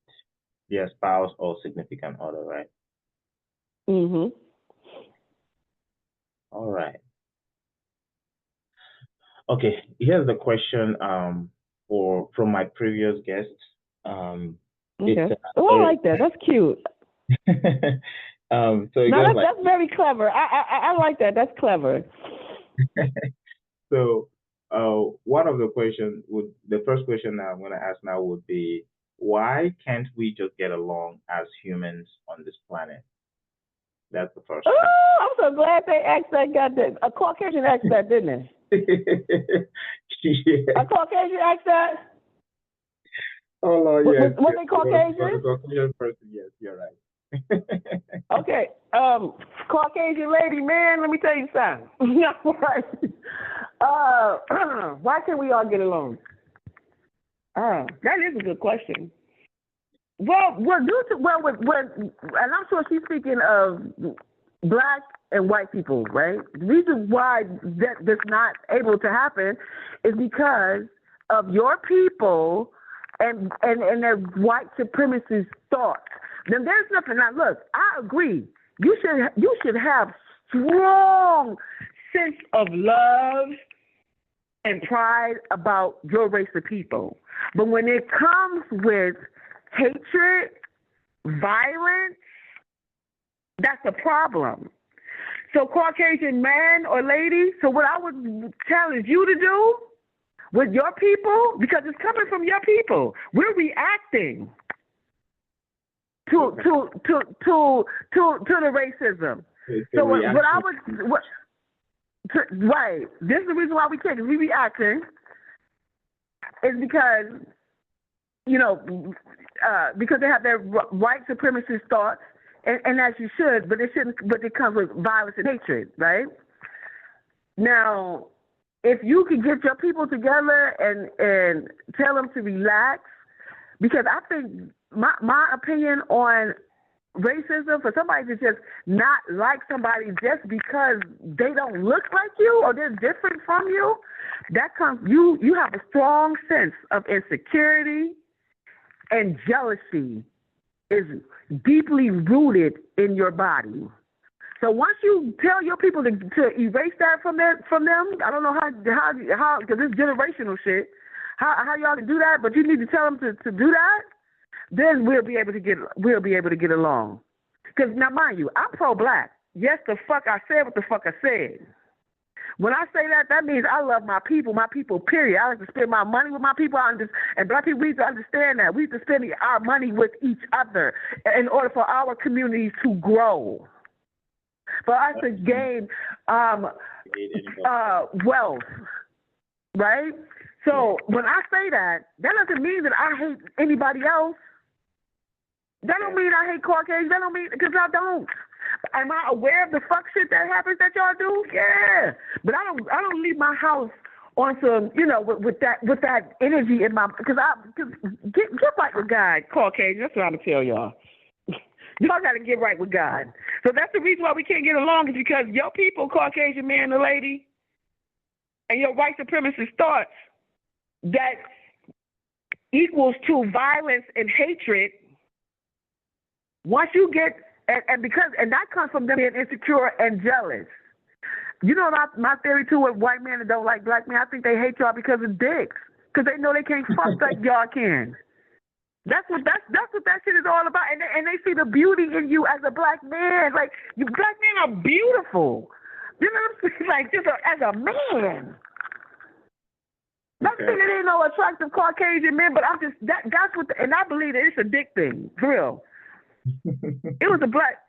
their spouse or significant other, right? Mhm. All right. Okay, here's the question for from my previous guest. Um it's Okay. Oh, I sorry. like that. That's cute. So it No, goes like that's very clever. I like that. That's clever. so one of the questions would the first question that I'm gonna ask now would be why can't we just get along as humans on this planet? That's the first one. Oh, I'm so glad they asked that. Goddamn, a Caucasian asked that, didn't they? Yeah. A Caucasian asked that. Oh Lord, yes, Was yes. they For the Caucasian? Caucasian person, yes, you're right. Okay. Caucasian lady, man, let me tell you something. Right. Why can't we all get along? That is a good question. Due to and I'm sure she's speaking of black and white people, right? The reason why that's not able to happen is because of your people and their white supremacist thoughts. Then there's nothing. Now, look, I agree. You should have strong sense of love and pride about your race of people. But when it comes with hatred, violence, that's a problem. So, Caucasian man or lady, so what I would challenge you to do with your people, because it's coming from your people, we're reacting to Okay. to to to to the racism. It's a So what I reaction. would right, this is the reason why we can't, because we reacting is because because they have their white supremacist thoughts, and as you should, but it shouldn't. But it comes with violence and hatred, right? Now, if you can get your people together and tell them to relax, because I think my opinion on racism, for somebody to just not like somebody just because they don't look like you or they're different from you, that comes you have a strong sense of insecurity, and jealousy is deeply rooted in your body. So once you tell your people to erase that from them, I don't know how because it's generational shit. How y'all can do that? But you need to tell them to do that. Then we'll be able to get along. Because now, mind you, I'm pro-black. Yes, the fuck I said what the fuck I said. When I say that, that means I love my people, period. I like to spend my money with my people, and black people need to understand that. We need to spend our money with each other in order for our communities to grow. for us to gain wealth, right? So when I say that doesn't mean that I hate anybody else. That don't mean I hate Caucasians. That don't mean, because I don't. Am I aware of the fuck shit that happens that y'all do? Yeah, but I don't leave my house on some, with that energy in my, because get right with God, Caucasian. That's what I'm gonna tell y'all. Y'all got to get right with God. So that's the reason why we can't get along, is because your people, Caucasian man and lady, and your white supremacist thoughts that equals to violence and hatred. Once you get, and that comes from them being insecure and jealous. You know my theory too with white men that don't like black men, I think they hate y'all because of dicks. Because they know they can't fuck like y'all can. That's what that shit is all about. And they see the beauty in you as a black man. Like, you black men are beautiful. You know what I'm saying? Like, just as a man. Not saying it ain't no attractive Caucasian men, but I'm just, that's what, and I believe that it's a dick thing, for real. It was a black,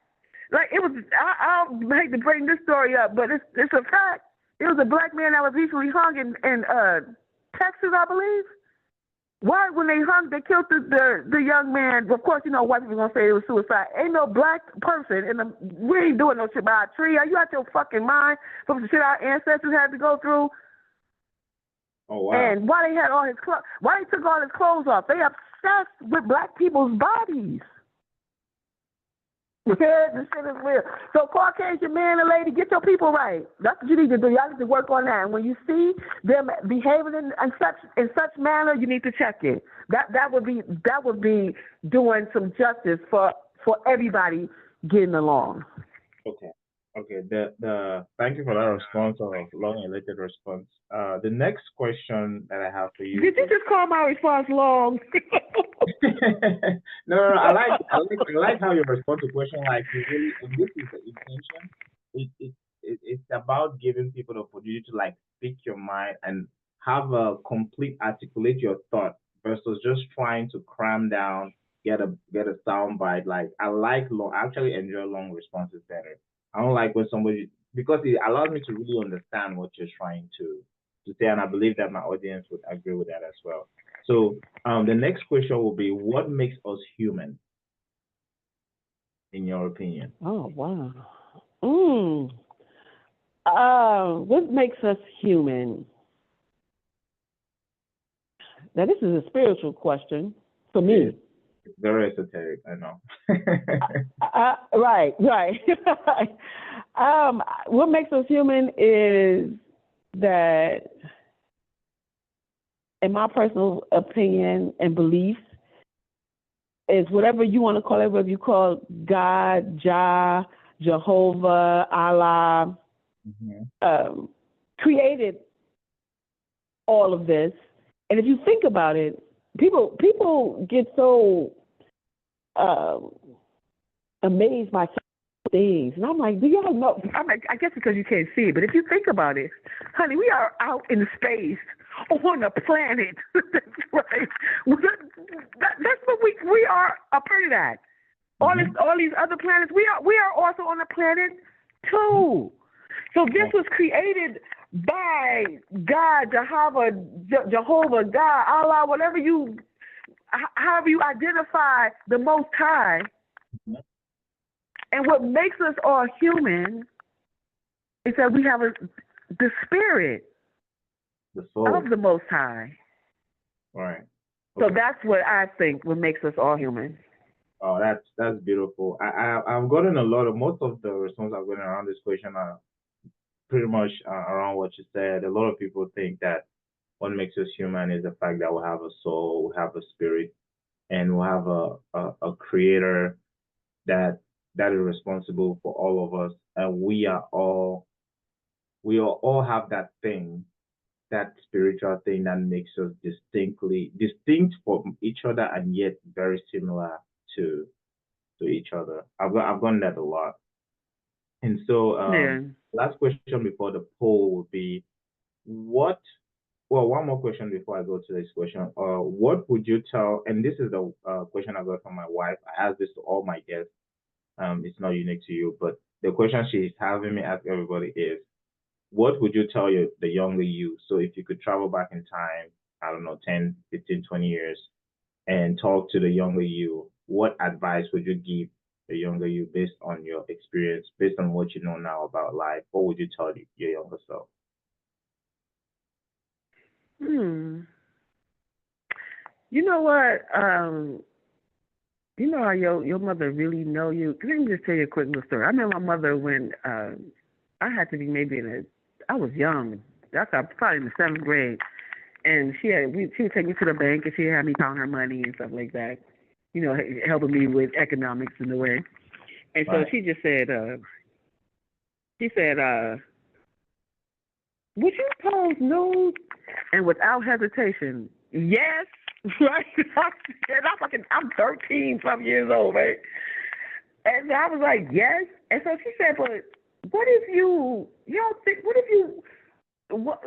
like, it was, I hate to bring this story up, but it's a fact. It was a black man that was recently hung in Texas, I believe. Why, when they hung, they killed the young man? Of course, white people gonna say it was suicide. Ain't no black person we ain't doing no shit by a tree. Are you out your fucking mind from the shit our ancestors had to go through? Oh wow! And why they had all his clothes? Why they took all his clothes off? They obsessed with black people's bodies. This shit is real. So Caucasian man and lady, get your people right. That's what you need to do. Y'all need to work on that. And when you see them behaving in such manner, you need to check it. That would be doing some justice for everybody getting along. Okay. Thank you for that response, or long-elated response. The next question that I have for you. Did you just call my response long? No. I like how you respond to question like you really. And this is the intention. It's about giving people the opportunity to like speak your mind and have a complete articulate your thought versus just trying to cram down, get a sound bite. Like I actually enjoy long responses better. I don't like when somebody, because it allows me to really understand what you're trying to say, and I believe that my audience would agree with that as well. So the next question will be, what makes us human, in your opinion? Oh wow. What makes us human? Now this is a spiritual question for me. It's very esoteric, I know. Right. What makes us human is that, in my personal opinion and beliefs, is whatever you want to call it, whether you call God, Jah, Jehovah, Allah, created all of this. And if you think about it, people get so amazed by things, and I'm like, do y'all know? I guess because you can't see it, but if you think about it, honey, we are out in space on a planet. Right? That's what we are a part of that. All these other planets, we are also on a planet too. So this was created by God, Jehovah, God, Allah, however you identify the Most High. And what makes us all human is that we have the spirit, the soul of the Most High. Right. Okay. So that's what I think what makes us all human. Oh, that's beautiful. I've gotten most of the responses I've gotten around this question are pretty much around what you said. A lot of people think that what makes us human is the fact that we have a soul, we have a spirit, and we have a creator that is responsible for all of us, and we all have that thing, that spiritual thing that makes us distinct from each other, and yet very similar to each other. I've gotten that a lot. And so last question before the poll would be, one more question before I go to this question. What would you tell, and this is the question I got from my wife. I ask this to all my guests. It's not unique to you, but The question she's having me ask everybody is, what would you tell the younger you? So if you could travel back in time, I don't know, 10, 15, 20 years, and talk to the younger you, what advice would you give the younger you based on your experience, based on what you know now about life? What would you tell your younger self? Hmm. You know what? You know how your mother really know you. Let me just tell you a quick little story. I met my mother when I had to be maybe I was young. That's probably in the seventh grade, and she would take me to the bank and she had me count her money and stuff like that. You know, helping me with economics in a way. And so Right. she just said, she said, would you pose nude? And without hesitation, yes. Right? And I'm 13 some years old, right? And I was like, yes. And so she said, but what if you don't think, what if you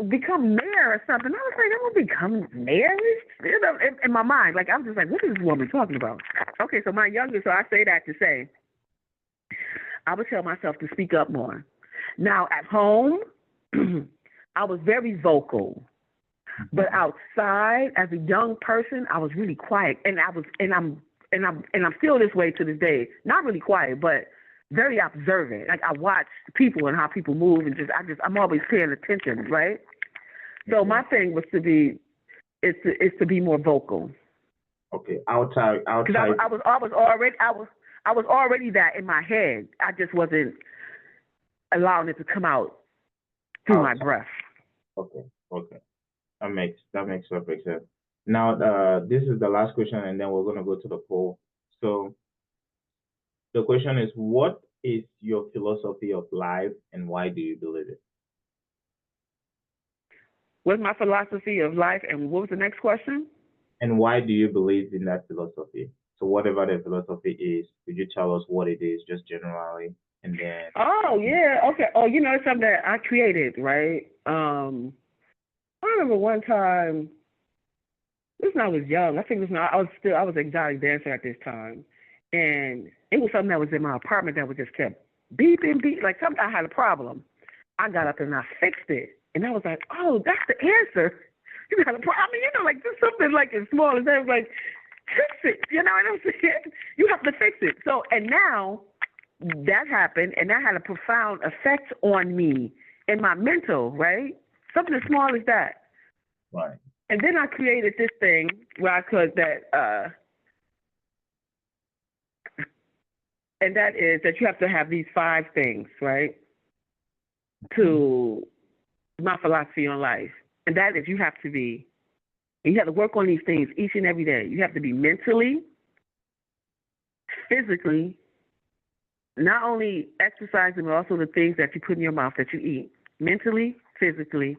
become mayor or something? I was like, I'm gonna become mayor? You know, in my mind, like, I was just like, what is this woman talking about? Okay, so my youngest, so I say that to say, I would tell myself to speak up more. Now, at home, I was very vocal. But outside, as a young person, I was really quiet, and I'm still this way to this day. Not really quiet, but very observant. Like, I watch people and how people move, and I'm always paying attention, right? So my thing was to be more vocal. Okay. Because Outside. I was already that in my head. I just wasn't allowing it to come out through my Outside. breath. Okay. Okay. That makes perfect sense. Now, this is the last question, and then we're gonna go to the poll. So the question is, what is your philosophy of life, and why do you believe it? What's my philosophy of life, and what was the next question? And why do you believe in that philosophy? So whatever the philosophy is, could you tell us what it is, just generally, and then? Oh yeah, okay. Oh, you know, it's something that I created, right? I remember one time. This when I was young. I think it was not. I was an exotic dancer at this time, and it was something that was in my apartment that was just kept beeping, beep. Like something I had a problem. I got up and I fixed it, and I was like, oh, that's the answer. You got a problem. I mean, you know, like just something like as small as that. Like fix it. You know what I'm saying? You have to fix it. So, and now that happened, and that had a profound effect on me and my mental, right? Something as small as that. Right. And then I created this thing where I could and that is that you have to have these 5 things, right? To my philosophy on life. And that is you have to work on these things each and every day. You have to be mentally, physically, not only exercising, but also the things that you put in your mouth that you eat. Mentally, physically,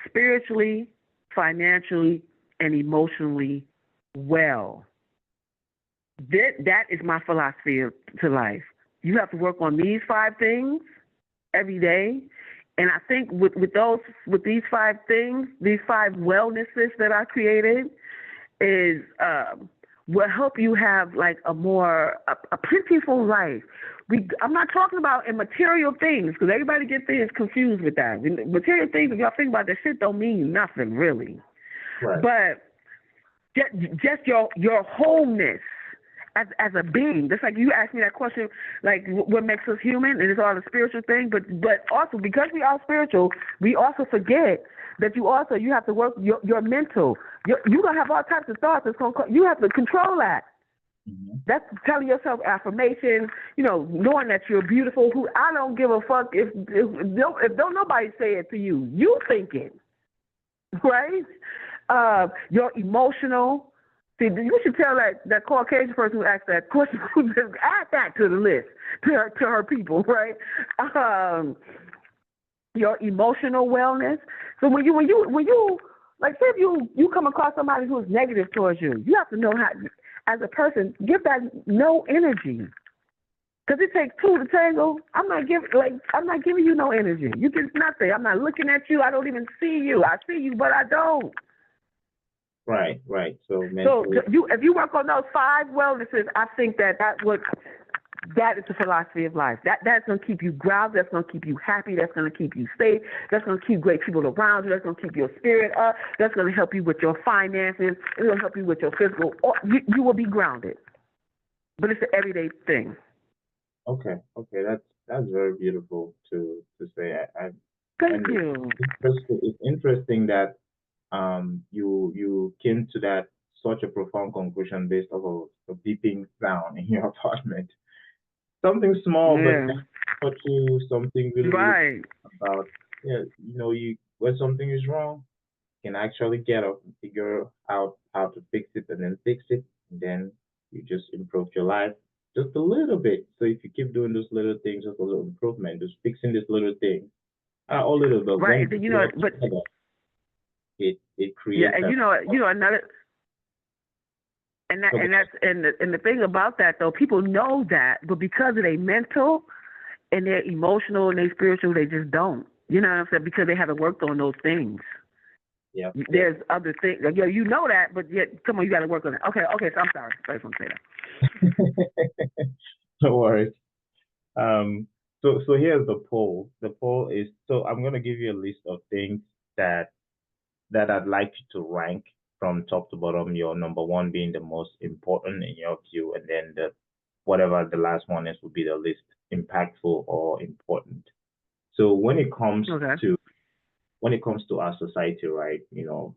spiritually, financially, and emotionally well. That is my philosophy to life. You have to work on these 5 things every day. And I think with these 5 things, these 5 wellnesses that I created is will help you have like a plentiful life. I'm not talking about in material things because everybody gets things confused with that. Material things, if y'all think about that shit, don't mean nothing really. Right. But just your wholeness as a being. Just like you asked me that question, like what makes us human, and it's all a spiritual thing. But also because we are spiritual, we also forget that you have to work your mental. You're gonna have all types of thoughts. You have to control that. Mm-hmm. That's telling yourself affirmations. You know, knowing that you're beautiful. Who I don't give a fuck if don't nobody say it to you. You think it, right? You're emotional. See, you should tell that Caucasian person who asked that question, just add that to the list, to her people, right? Your emotional wellness. So when you like say if you come across somebody who's negative towards you, you have to know how, as a person, give that no energy. Because it takes 2 to tango. I'm not giving you no energy. You get nothing. I'm not looking at you. I don't even see you. I see you, but I don't. Right. So if you work on those 5 wellnesses, I think that would That is the philosophy of life. That's going to keep you grounded. That's going to keep you happy. That's going to keep you safe. That's going to keep great people around you. That's going to keep your spirit up. That's going to help you with your finances. It's going to help you with your physical. You will be grounded. But it's an everyday thing. Okay, that's very beautiful to say. Thank you. It's interesting that you came to that such a profound conclusion based off of a beeping sound in your apartment. Something small, but Yeah. taught you something really, really Right. about, yeah, you when something is wrong, you can actually get up and figure out how to fix it and then fix it, and then you just improve your life just a little bit. So if you keep doing those little things, just a little improvement, just fixing these little things, all little, but Right. when And then, you work but together, it yeah, creates and a another. so And the thing about that though, people know that, but because of their mental and their emotional and their spiritual, they just don't. You know what I'm saying? Because they haven't worked on those things. yeah. There's other things. Like, you know that, but yet, come on, you got to work on it. Okay. So I'm sorry. I just want to say that. No worries. So here's the poll. The poll is, so I'm gonna give you a list of things that I'd like you to rank from top to bottom. Your number one being the most important in your view, and then whatever the last one is would be the least impactful or important. So Okay. when it comes to our society, right?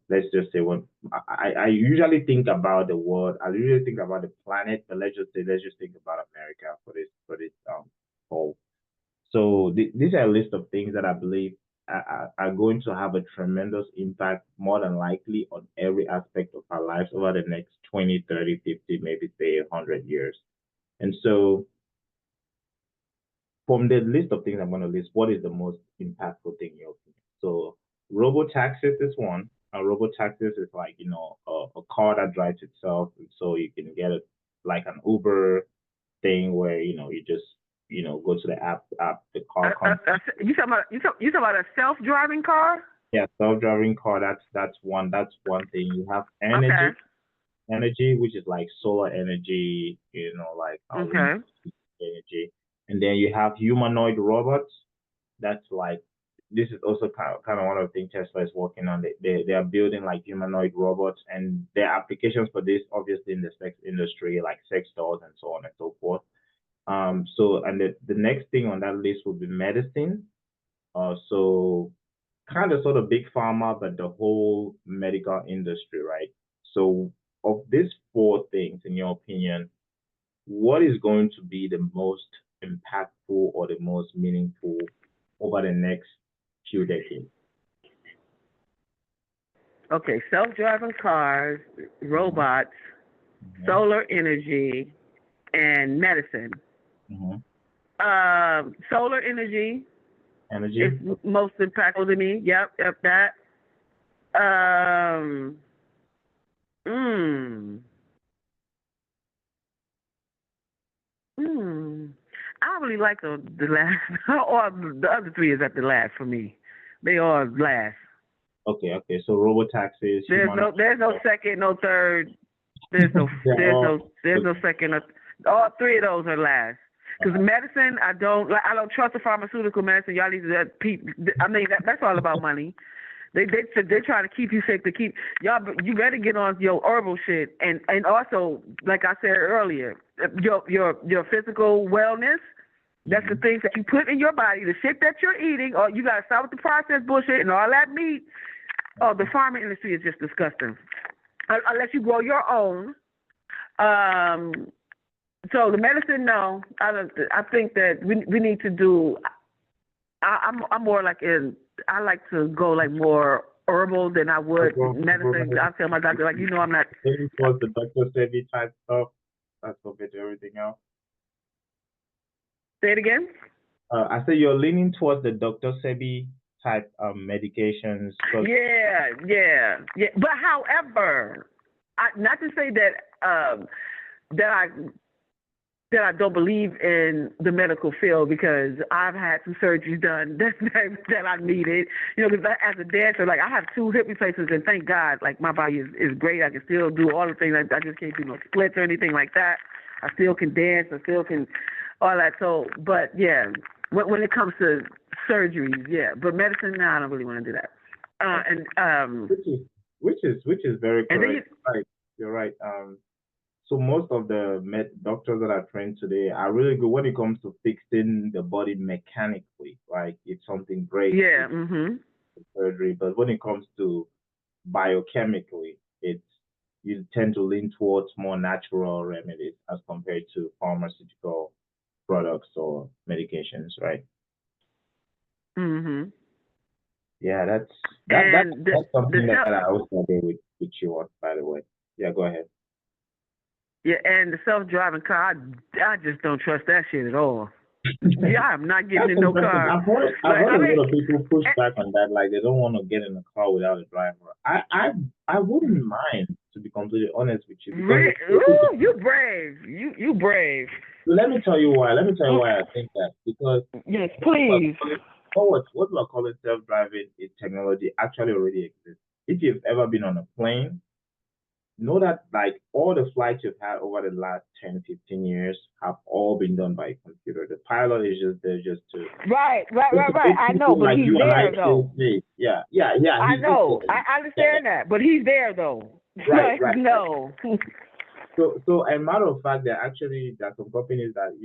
Let's just say when I usually think about the world, I usually think about the planet, but let's just think about America for this poll. So these are a list of things that I believe are going to have a tremendous impact, more than likely, on every aspect of our lives over the next 20, 30, 50, maybe say 100 years. And so from the list of things I'm going to list, what is the most impactful thing in your opinion? So robo taxis is one. Robo taxis is like, a car that drives itself. And so you can get it like an Uber thing where, you just, go to the app, the car comes. You talking about a self-driving car? Yeah, self-driving car, that's one thing. You have Okay. energy, which is like solar energy, like wind Okay. energy. And then you have humanoid robots. That's like, this is also kind of one of the things Tesla is working on. They are building like humanoid robots, and there are applications for this obviously in the sex industry, like sex dolls and so on and so forth. So and the next thing on that list would be medicine. So kind of sort of big pharma, but the whole medical industry, right? So of these four things, in your opinion, what is going to be the most impactful or the most meaningful over the next few decades? Okay. Self-driving cars, robots, Mm-hmm. solar energy, and medicine. Mm-hmm. Solar energy Energy. is most impactful to me. Yep, that. Um, mm, I really like the last, or the other three is at the last for me. They are last. Okay. So robo taxis, There's no second, no third. There's no, they're there's all no, there's no second. All three of those are last. Because medicine, I don't trust the pharmaceutical medicine. Y'all need to, I mean, that's all about money. They're trying to keep you sick, to keep y'all. You better get on your herbal shit, and also, like I said earlier, your physical wellness. That's the things that you put in your body, the shit that you're eating, or you gotta stop with the processed bullshit and all that meat. Oh, the pharma industry is just disgusting. Unless you grow your own. So the medicine, no. I think that we need to do. I'm more like I like to go like more herbal than I would medicine. I tell my doctor, like, I'm not. Maybe towards the Dr. Sebi type stuff. That's compared to everything else. Say it again. I say you're leaning towards the Dr. Sebi type medications. Yeah. But however, not to say that that I don't believe in the medical field, because I've had some surgeries done that I needed. Because as a dancer, like, I have 2 hip replacements, and thank God, like, my body is great. I can still do all the things. I just can't do no splits or anything like that. I still can dance. I still can all that. So, but yeah, when it comes to surgeries, yeah, but medicine, no, I don't really want to do that. And Which is which is very and then you, correct. Right, you're right. So most of the doctors that are trained today are really good when it comes to fixing the body mechanically. Like if something breaks, yeah, it's surgery. But when it comes to biochemically, it's you tend to lean towards more natural remedies as compared to pharmaceutical products or medications, right? mhm. Yeah, And that's the something that self, I also agree with you on, by the way. Yeah, go ahead. yeah, and the self-driving car, I just don't trust that shit at all. Yeah, I'm not getting That's in no interesting. car. I've Like heard I a mean, lot of people push eh, back on that, like they don't want to get in a car without a driver. I wouldn't mind, to be completely honest with you, because ooh, you brave. You brave. let me tell you why. Let me tell you Mm, why I think that. Because yes, what we're please. calling what we're calling self-driving is technology actually already exists. If you've ever been on a plane, know that like all the flights you've had over the last 10, 15 years have all been done by a computer. The pilot is just there Right, right, just right, to right. make I know, people but like he's you and I there feel though. safe. Yeah, yeah, yeah. I He is know. there. I Yeah, understand that, but he's there though. right, Like right, right. no. So a matter of fact, there are some companies that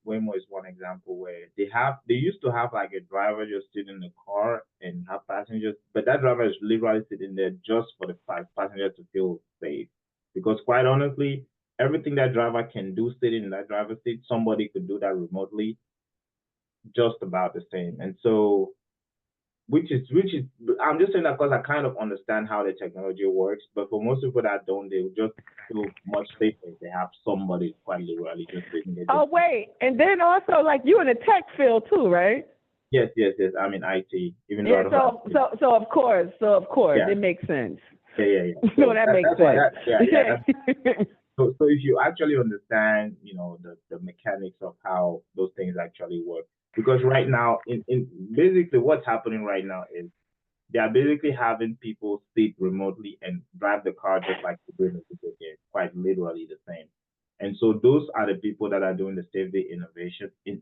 Waymo is one example where they used to have like a driver just sitting in the car and have passengers, but that driver is literally sitting there just for the passenger to feel safe. Because quite honestly, everything that driver can do sitting in that driver's seat, somebody could do that remotely, just about the same. And so which is I'm just saying that because I kind of understand how the technology works, but for most people that don't, they will just feel much safer if they have somebody quite literally just sitting there. Oh Just wait, and then also like you in the tech field too, right? yes, yes, yes. I'm in IT, even though I Yeah. don't have So of course, yeah, it makes sense. yeah, yeah, yeah. No, So that makes that's why sense. that yeah, yeah. So if you actually understand, the mechanics of how those things actually work, because right now in basically what's happening right now is they are basically having people sit remotely and drive the car just like they do in the video game, quite literally the same. And so those are the people that are doing the safety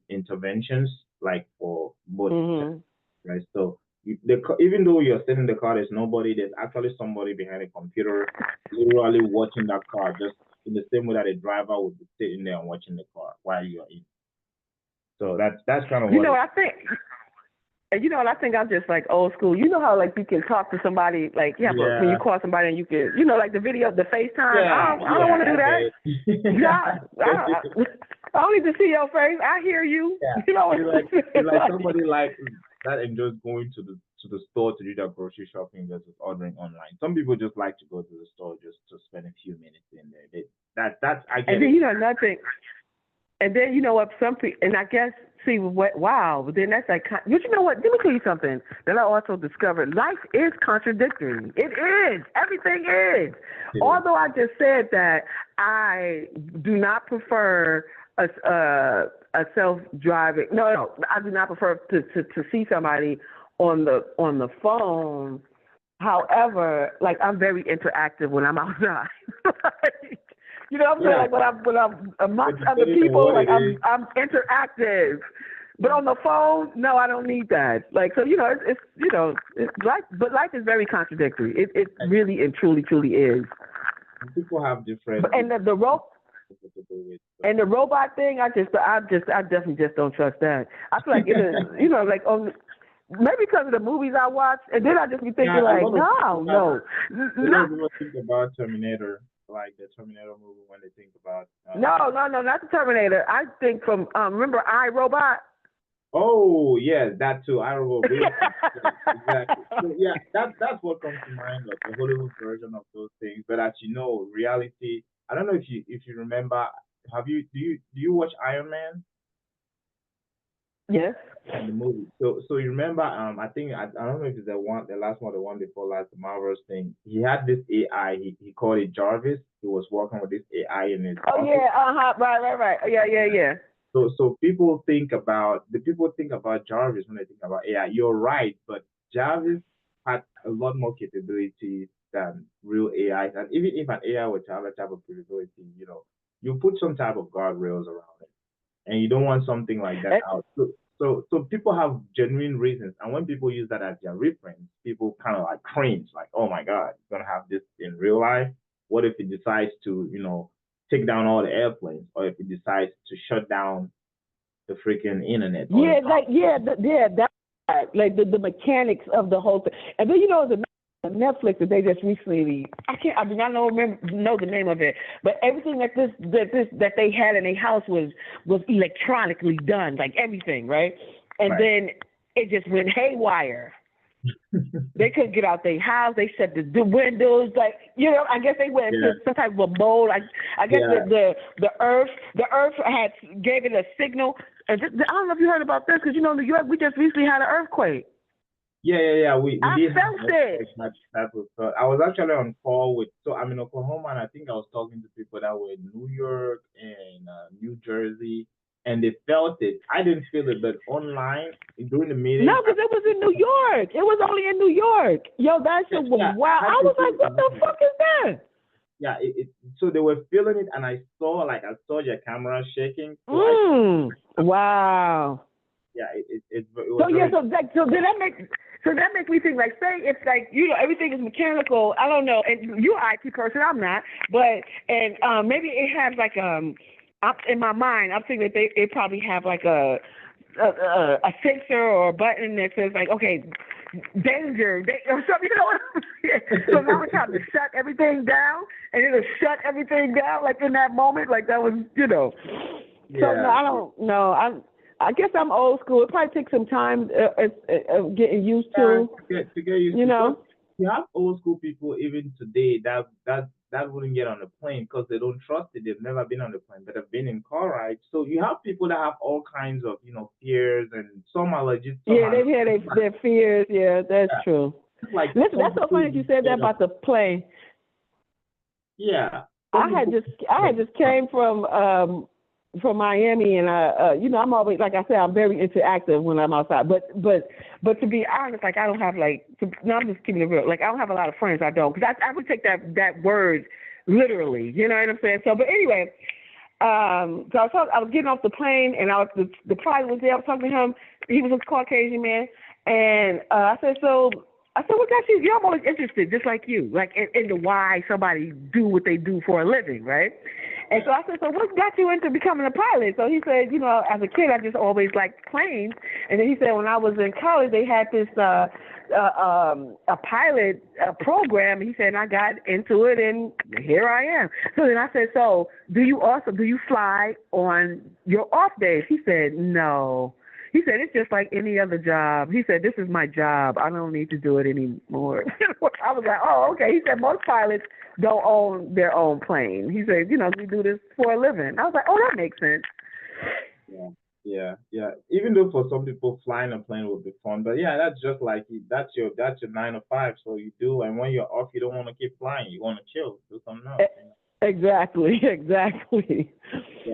interventions, like for both, Mhm. right? So even though you're sitting in the car, there's nobody. There's actually somebody behind a computer, literally watching that car, just in the same way that a driver would be sitting there and watching the car while you're in. So that's kind of You what know it. what I think? And you know what I think? I'm just like old school. You know how like you can talk to somebody like yeah, but when you Yeah, call somebody and you can like the video, the FaceTime. yeah, I don't want to yeah. do I that. Yeah, get it. I don't need to see your face. I hear you. Yeah, You know what you're I'm like saying? you're like somebody like that enjoys going to the store to do their grocery shopping versus ordering online. Some people just like to go to the store just to spend a few minutes in there. That's I And get then it. nothing. And then you know what? Some people, and I guess see what? Wow. But then that's like, but you know what? Let me tell you something that I also discovered. Life is contradictory. It is. Everything is. It is. Although I just said that I do not prefer a self-driving. No, I do not prefer to see somebody on the phone. However, like I'm very interactive when I'm outside. Like, you know what I'm saying? Yeah, Like when I'm but amongst other depending on people, what like it is, I'm interactive. But on the phone, no, I don't need that. Like so, it's life. But life is very contradictory. It really and truly is. and people have But different and the rope to do with. and So the robot thing, I definitely just don't trust that. I feel like like on maybe because of the movies I watch, and then I just be yeah, thinking a like, lot of people no, have no, a lot not of people think about Terminator, like the Terminator movie when they think about no, not the Terminator. I think from remember I Robot. oh yeah, that too. I remember Will Smith. Yeah, exactly. So yeah, that's what comes to mind, like the Hollywood version of those things. But as you know, reality. I don't know if you remember. Have you do you watch Iron Man? Yes. The movie. So you remember? I think I don't know if it's the last one, the one before last, the Marvels thing. He had this AI. He called it Jarvis. He was working with this AI in his Oh office. yeah. Right. Yeah. So people think about Jarvis when they think about AI. You're right, but Jarvis had a lot more capabilities than real AI. And even if an AI were to have a type of capability, you put some type of guardrails around it. and you don't want something like that out. So people have genuine reasons, and when people use that as their reference, people kind of like cringe, like, oh my god, you're gonna have this in real life. What if it decides to, take down all the airplanes, or if it decides to shut down the freaking internet? Or Yeah, like that's like the mechanics of the whole thing. And then the Netflix that they just recently, I mean, I don't know the name of it, but everything that they had in their house was electronically done, like everything, right? And right. then it just went haywire. They couldn't get out their house. They shut the windows. Like, I guess they went into some type of a mode. I guess the earth had gave it a signal. I don't know if you heard about this, because New York, we just recently had an earthquake. Yeah. We I did felt it. that was. I was actually on call with. So I'm in Oklahoma, and I think I was talking to people that were in New York and New Jersey, and they felt it. I didn't feel it, but online during the meeting. No, because it was in New York. It was only in New York. Yo, that shit was wild. I was like, what the fuck is that? Yeah, so they were feeling it, and I saw your camera shaking. So wow. Yeah, it was. So that makes me think, like, say if, like, everything is mechanical. I don't know, and you're an IT person, I'm not, but maybe it has like in my mind, I'm thinking that they probably have like a sensor or a button that says, like, okay, danger, or something, So now it's time to shut everything down, and it'll shut everything down, like, in that moment, like that was, Yeah. So no, I don't know. I guess I'm old school. It probably takes some time getting used to. To get used to. You have old school people even today that wouldn't get on the plane because they don't trust it. They've never been on the plane, but have been in car rides. So you have people that have all kinds of fears, and some are legit. They've had their fears. Yeah, that's true. Like, listen, that's so funny that you said that about the plane. Yeah, I had just came from Miami, and I'm always, like I said, I'm very interactive when I'm outside. But to be honest, like, I don't have I'm just keeping it real. Like, I don't have a lot of friends. I don't, because I would take that word literally. You know what I'm saying? So, but anyway, so I was getting off the plane, and the pilot was there. I was talking to him. He was a Caucasian man, and I said, what got you? I'm always interested, just like you, like in the why somebody do what they do for a living, right? And so I said, so what got you into becoming a pilot? So he said, as a kid, I just always liked planes. And then he said, when I was in college, they had this a pilot program. He said, and I got into it, and here I am. So then I said, so do you fly on your off days? He said, no. He said, it's just like any other job. He said, this is my job. I don't need to do it anymore. I was like, oh, okay. He said, most pilots don't own their own plane. He said, we do this for a living. I was like, oh, that makes sense. Yeah. Even though for some people flying a plane would be fun, but yeah, that's just like that's your 9 to 5. So you do, and when you're off, you don't want to keep flying. You want to chill, do something else. Exactly. Yeah,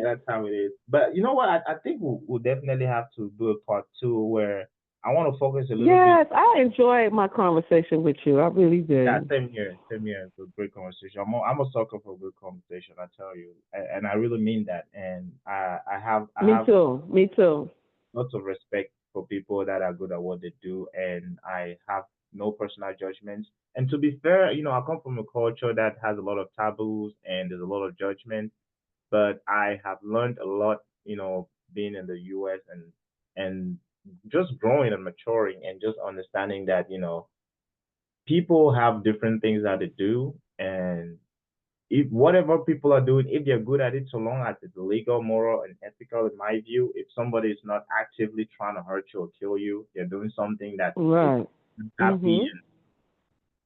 that's how it is. But you know what? I think we'll definitely have to do a part 2 where I want to focus a little bit. Yes, I enjoyed my conversation with you. I really did. Yeah, same here. It's a great conversation. I'm a sucker for a good conversation, I tell you, and I really mean that. And I have. Me too. Lots of respect for people that are good at what they do, and I have no personal judgments. And to be fair, I come from a culture that has a lot of taboos and there's a lot of judgment. But I have learned a lot, being in the U.S. and just growing and maturing and just understanding that people have different things that they do, and if whatever people are doing, if they're good at it, so long as it's legal, moral, and ethical, in my view, if somebody is not actively trying to hurt you or kill you, they're doing something that right. happy and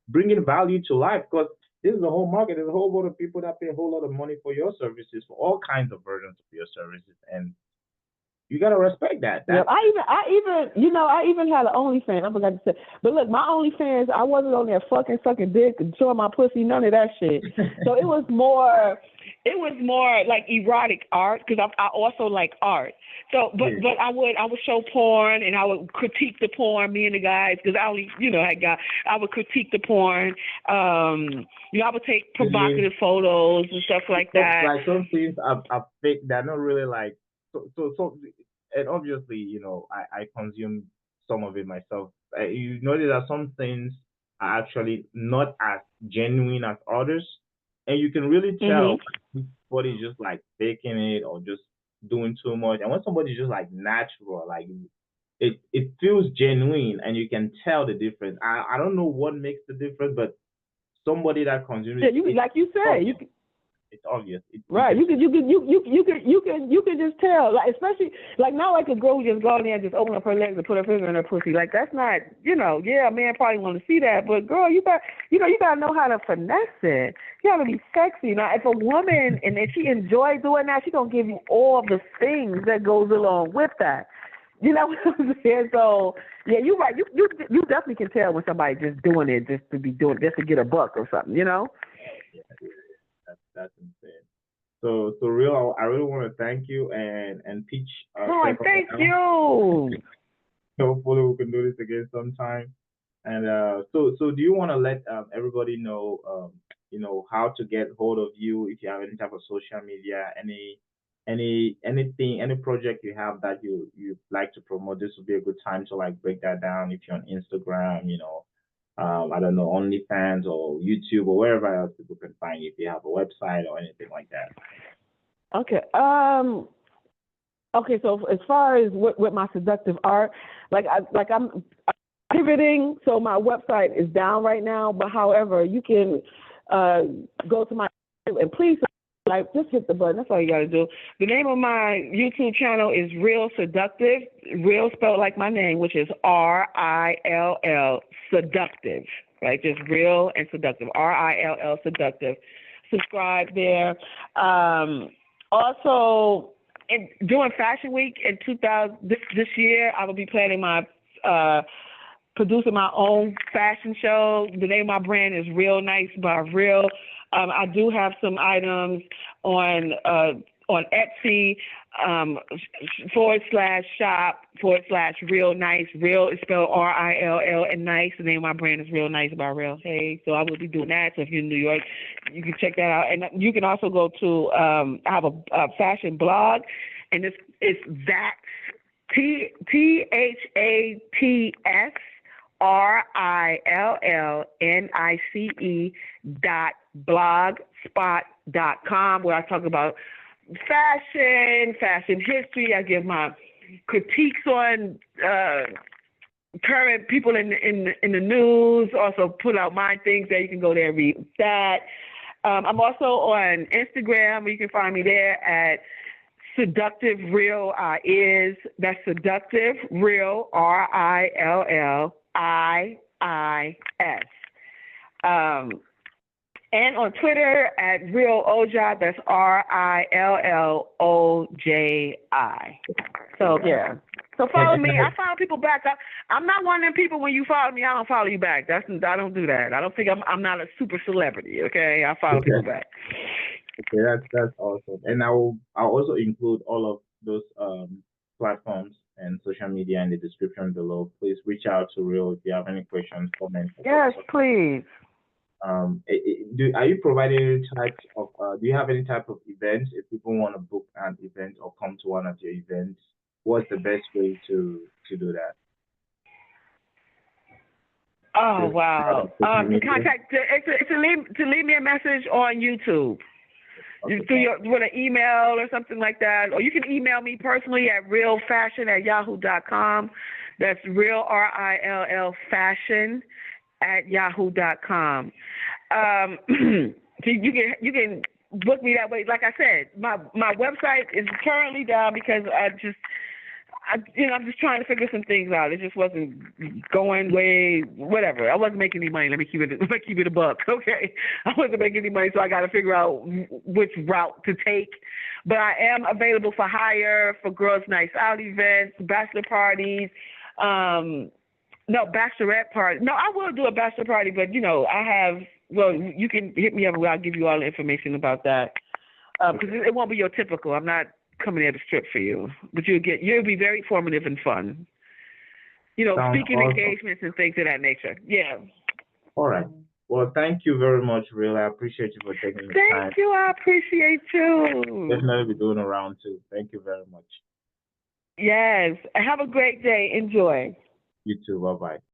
bringing value to life. Because this is a whole market. There's a whole lot of people that pay a whole lot of money for your services, for all kinds of versions of your services, and you gotta respect that. Yeah, I even had an OnlyFans. I forgot to say, but look, my OnlyFans, I wasn't on there fucking dick and showing my pussy, none of that shit. So it was more like erotic art, because I also like art. So, but I would show porn, and I would critique the porn. Me and the guys, because I only I would critique the porn. I would take provocative photos and stuff like that. Like some things are fake. They're not really like so, and obviously, I consume some of it myself. You notice that some things are actually not as genuine as others, and you can really tell Mhm. if somebody's just like faking it or just doing too much. And when somebody's just like natural, like it feels genuine, and you can tell the difference. I don't know what makes the difference, but somebody that consumes Yeah, it, you it's like you said, obvious. It's obvious. You right. can. You can just tell. Like especially like not like a girl who just go in there and just open up her legs and put her finger in her pussy. Like that's not yeah, a man probably want to see that, but girl, you gotta know how to finesse it. You gotta be sexy. Now if a woman and if she enjoys doing that, she gonna give you all the things that goes along with that. You know what I'm saying? So yeah, you're right. You definitely can tell when somebody just doing it just to be doing just to get a buck or something, you know? Yeah, yeah, that's insane. So real, I really want to thank you and Peach Oh, circle thank now. you. Hopefully we can do this again sometime. And so do you want to let everybody know how to get hold of you if you have any type of social media, anything, any project you have that you like to promote? This would be a good time to like break that down if you're on Instagram, I don't know, OnlyFans or YouTube or wherever else people can find you if you have a website or anything like that. Okay. Okay. So as far as with my seductive art, I'm pivoting. So my website is down right now. But however, you can go to my and please like just hit the button. That's all you got to do. The name of my YouTube channel is Real Seductive. Real spelled like my name, which is RILL Seductive. Right, just Real and Seductive. RILL Seductive. Subscribe there. Also, during Fashion Week in 2000 this year, I will be planning my producing my own fashion show. The name of my brand is Real Nice by Rill. I do have some items on Etsy /shop/Real Nice. Real is spelled RILL and nice. The name of my brand is Real Nice by Real. Hey, so I will be doing that. So if you're in New York, you can check that out. And you can also go to I have a fashion blog, and it's that THATSRILLNICE.blogspot.com, where I talk about fashion history. I give my critiques on current people in the news. Also put out my things there. You can go there and read that. I'm also on Instagram. You can find me there at Seductive Rill that's Seductive Rill RILLIIS. And on Twitter at Real Oja, that's RILLOJI. So yeah. So follow me. I follow people back. I'm not one of them people when you follow me, I don't follow you back. I don't do that. I don't think I'm not a super celebrity. Okay, I follow people back. Okay, that's awesome. And I'll also include all of those platforms and social media in the description below. Please reach out to Real if you have any questions, comments. Yes, please. Are you providing any types of do you have any type of events if people want to book an event or come to one of your events? What's the best way to do that? Oh Just wow! social To media? contact to leave me a message on YouTube. Okay, With an email or something like that, or you can email me personally at realfashion@yahoo.com. That's real RILL fashion @yahoo.com. So you can book me that way. Like I said, my website is currently down because I'm just trying to figure some things out. It just wasn't going way, whatever. I wasn't making any money. Let me keep it a buck, okay? I wasn't making any money, so I got to figure out which route to take. But I am available for hire for girls' nights out events, bachelor parties. No, bachelorette party. No, I will do a bachelor party, but I have. Well, you can hit me up and I'll give you all the information about that. Because it won't be your typical. I'm not coming there to strip for you, but you'll be very formative and fun. sounds Speaking awesome. engagements and things of that nature. Yeah. All right. Well, thank you very much, Rill. I appreciate you for taking the time. Thank you. I appreciate you. Definitely be doing a round two. Thank you very much. Yes. Have a great day. Enjoy. You too. Bye bye.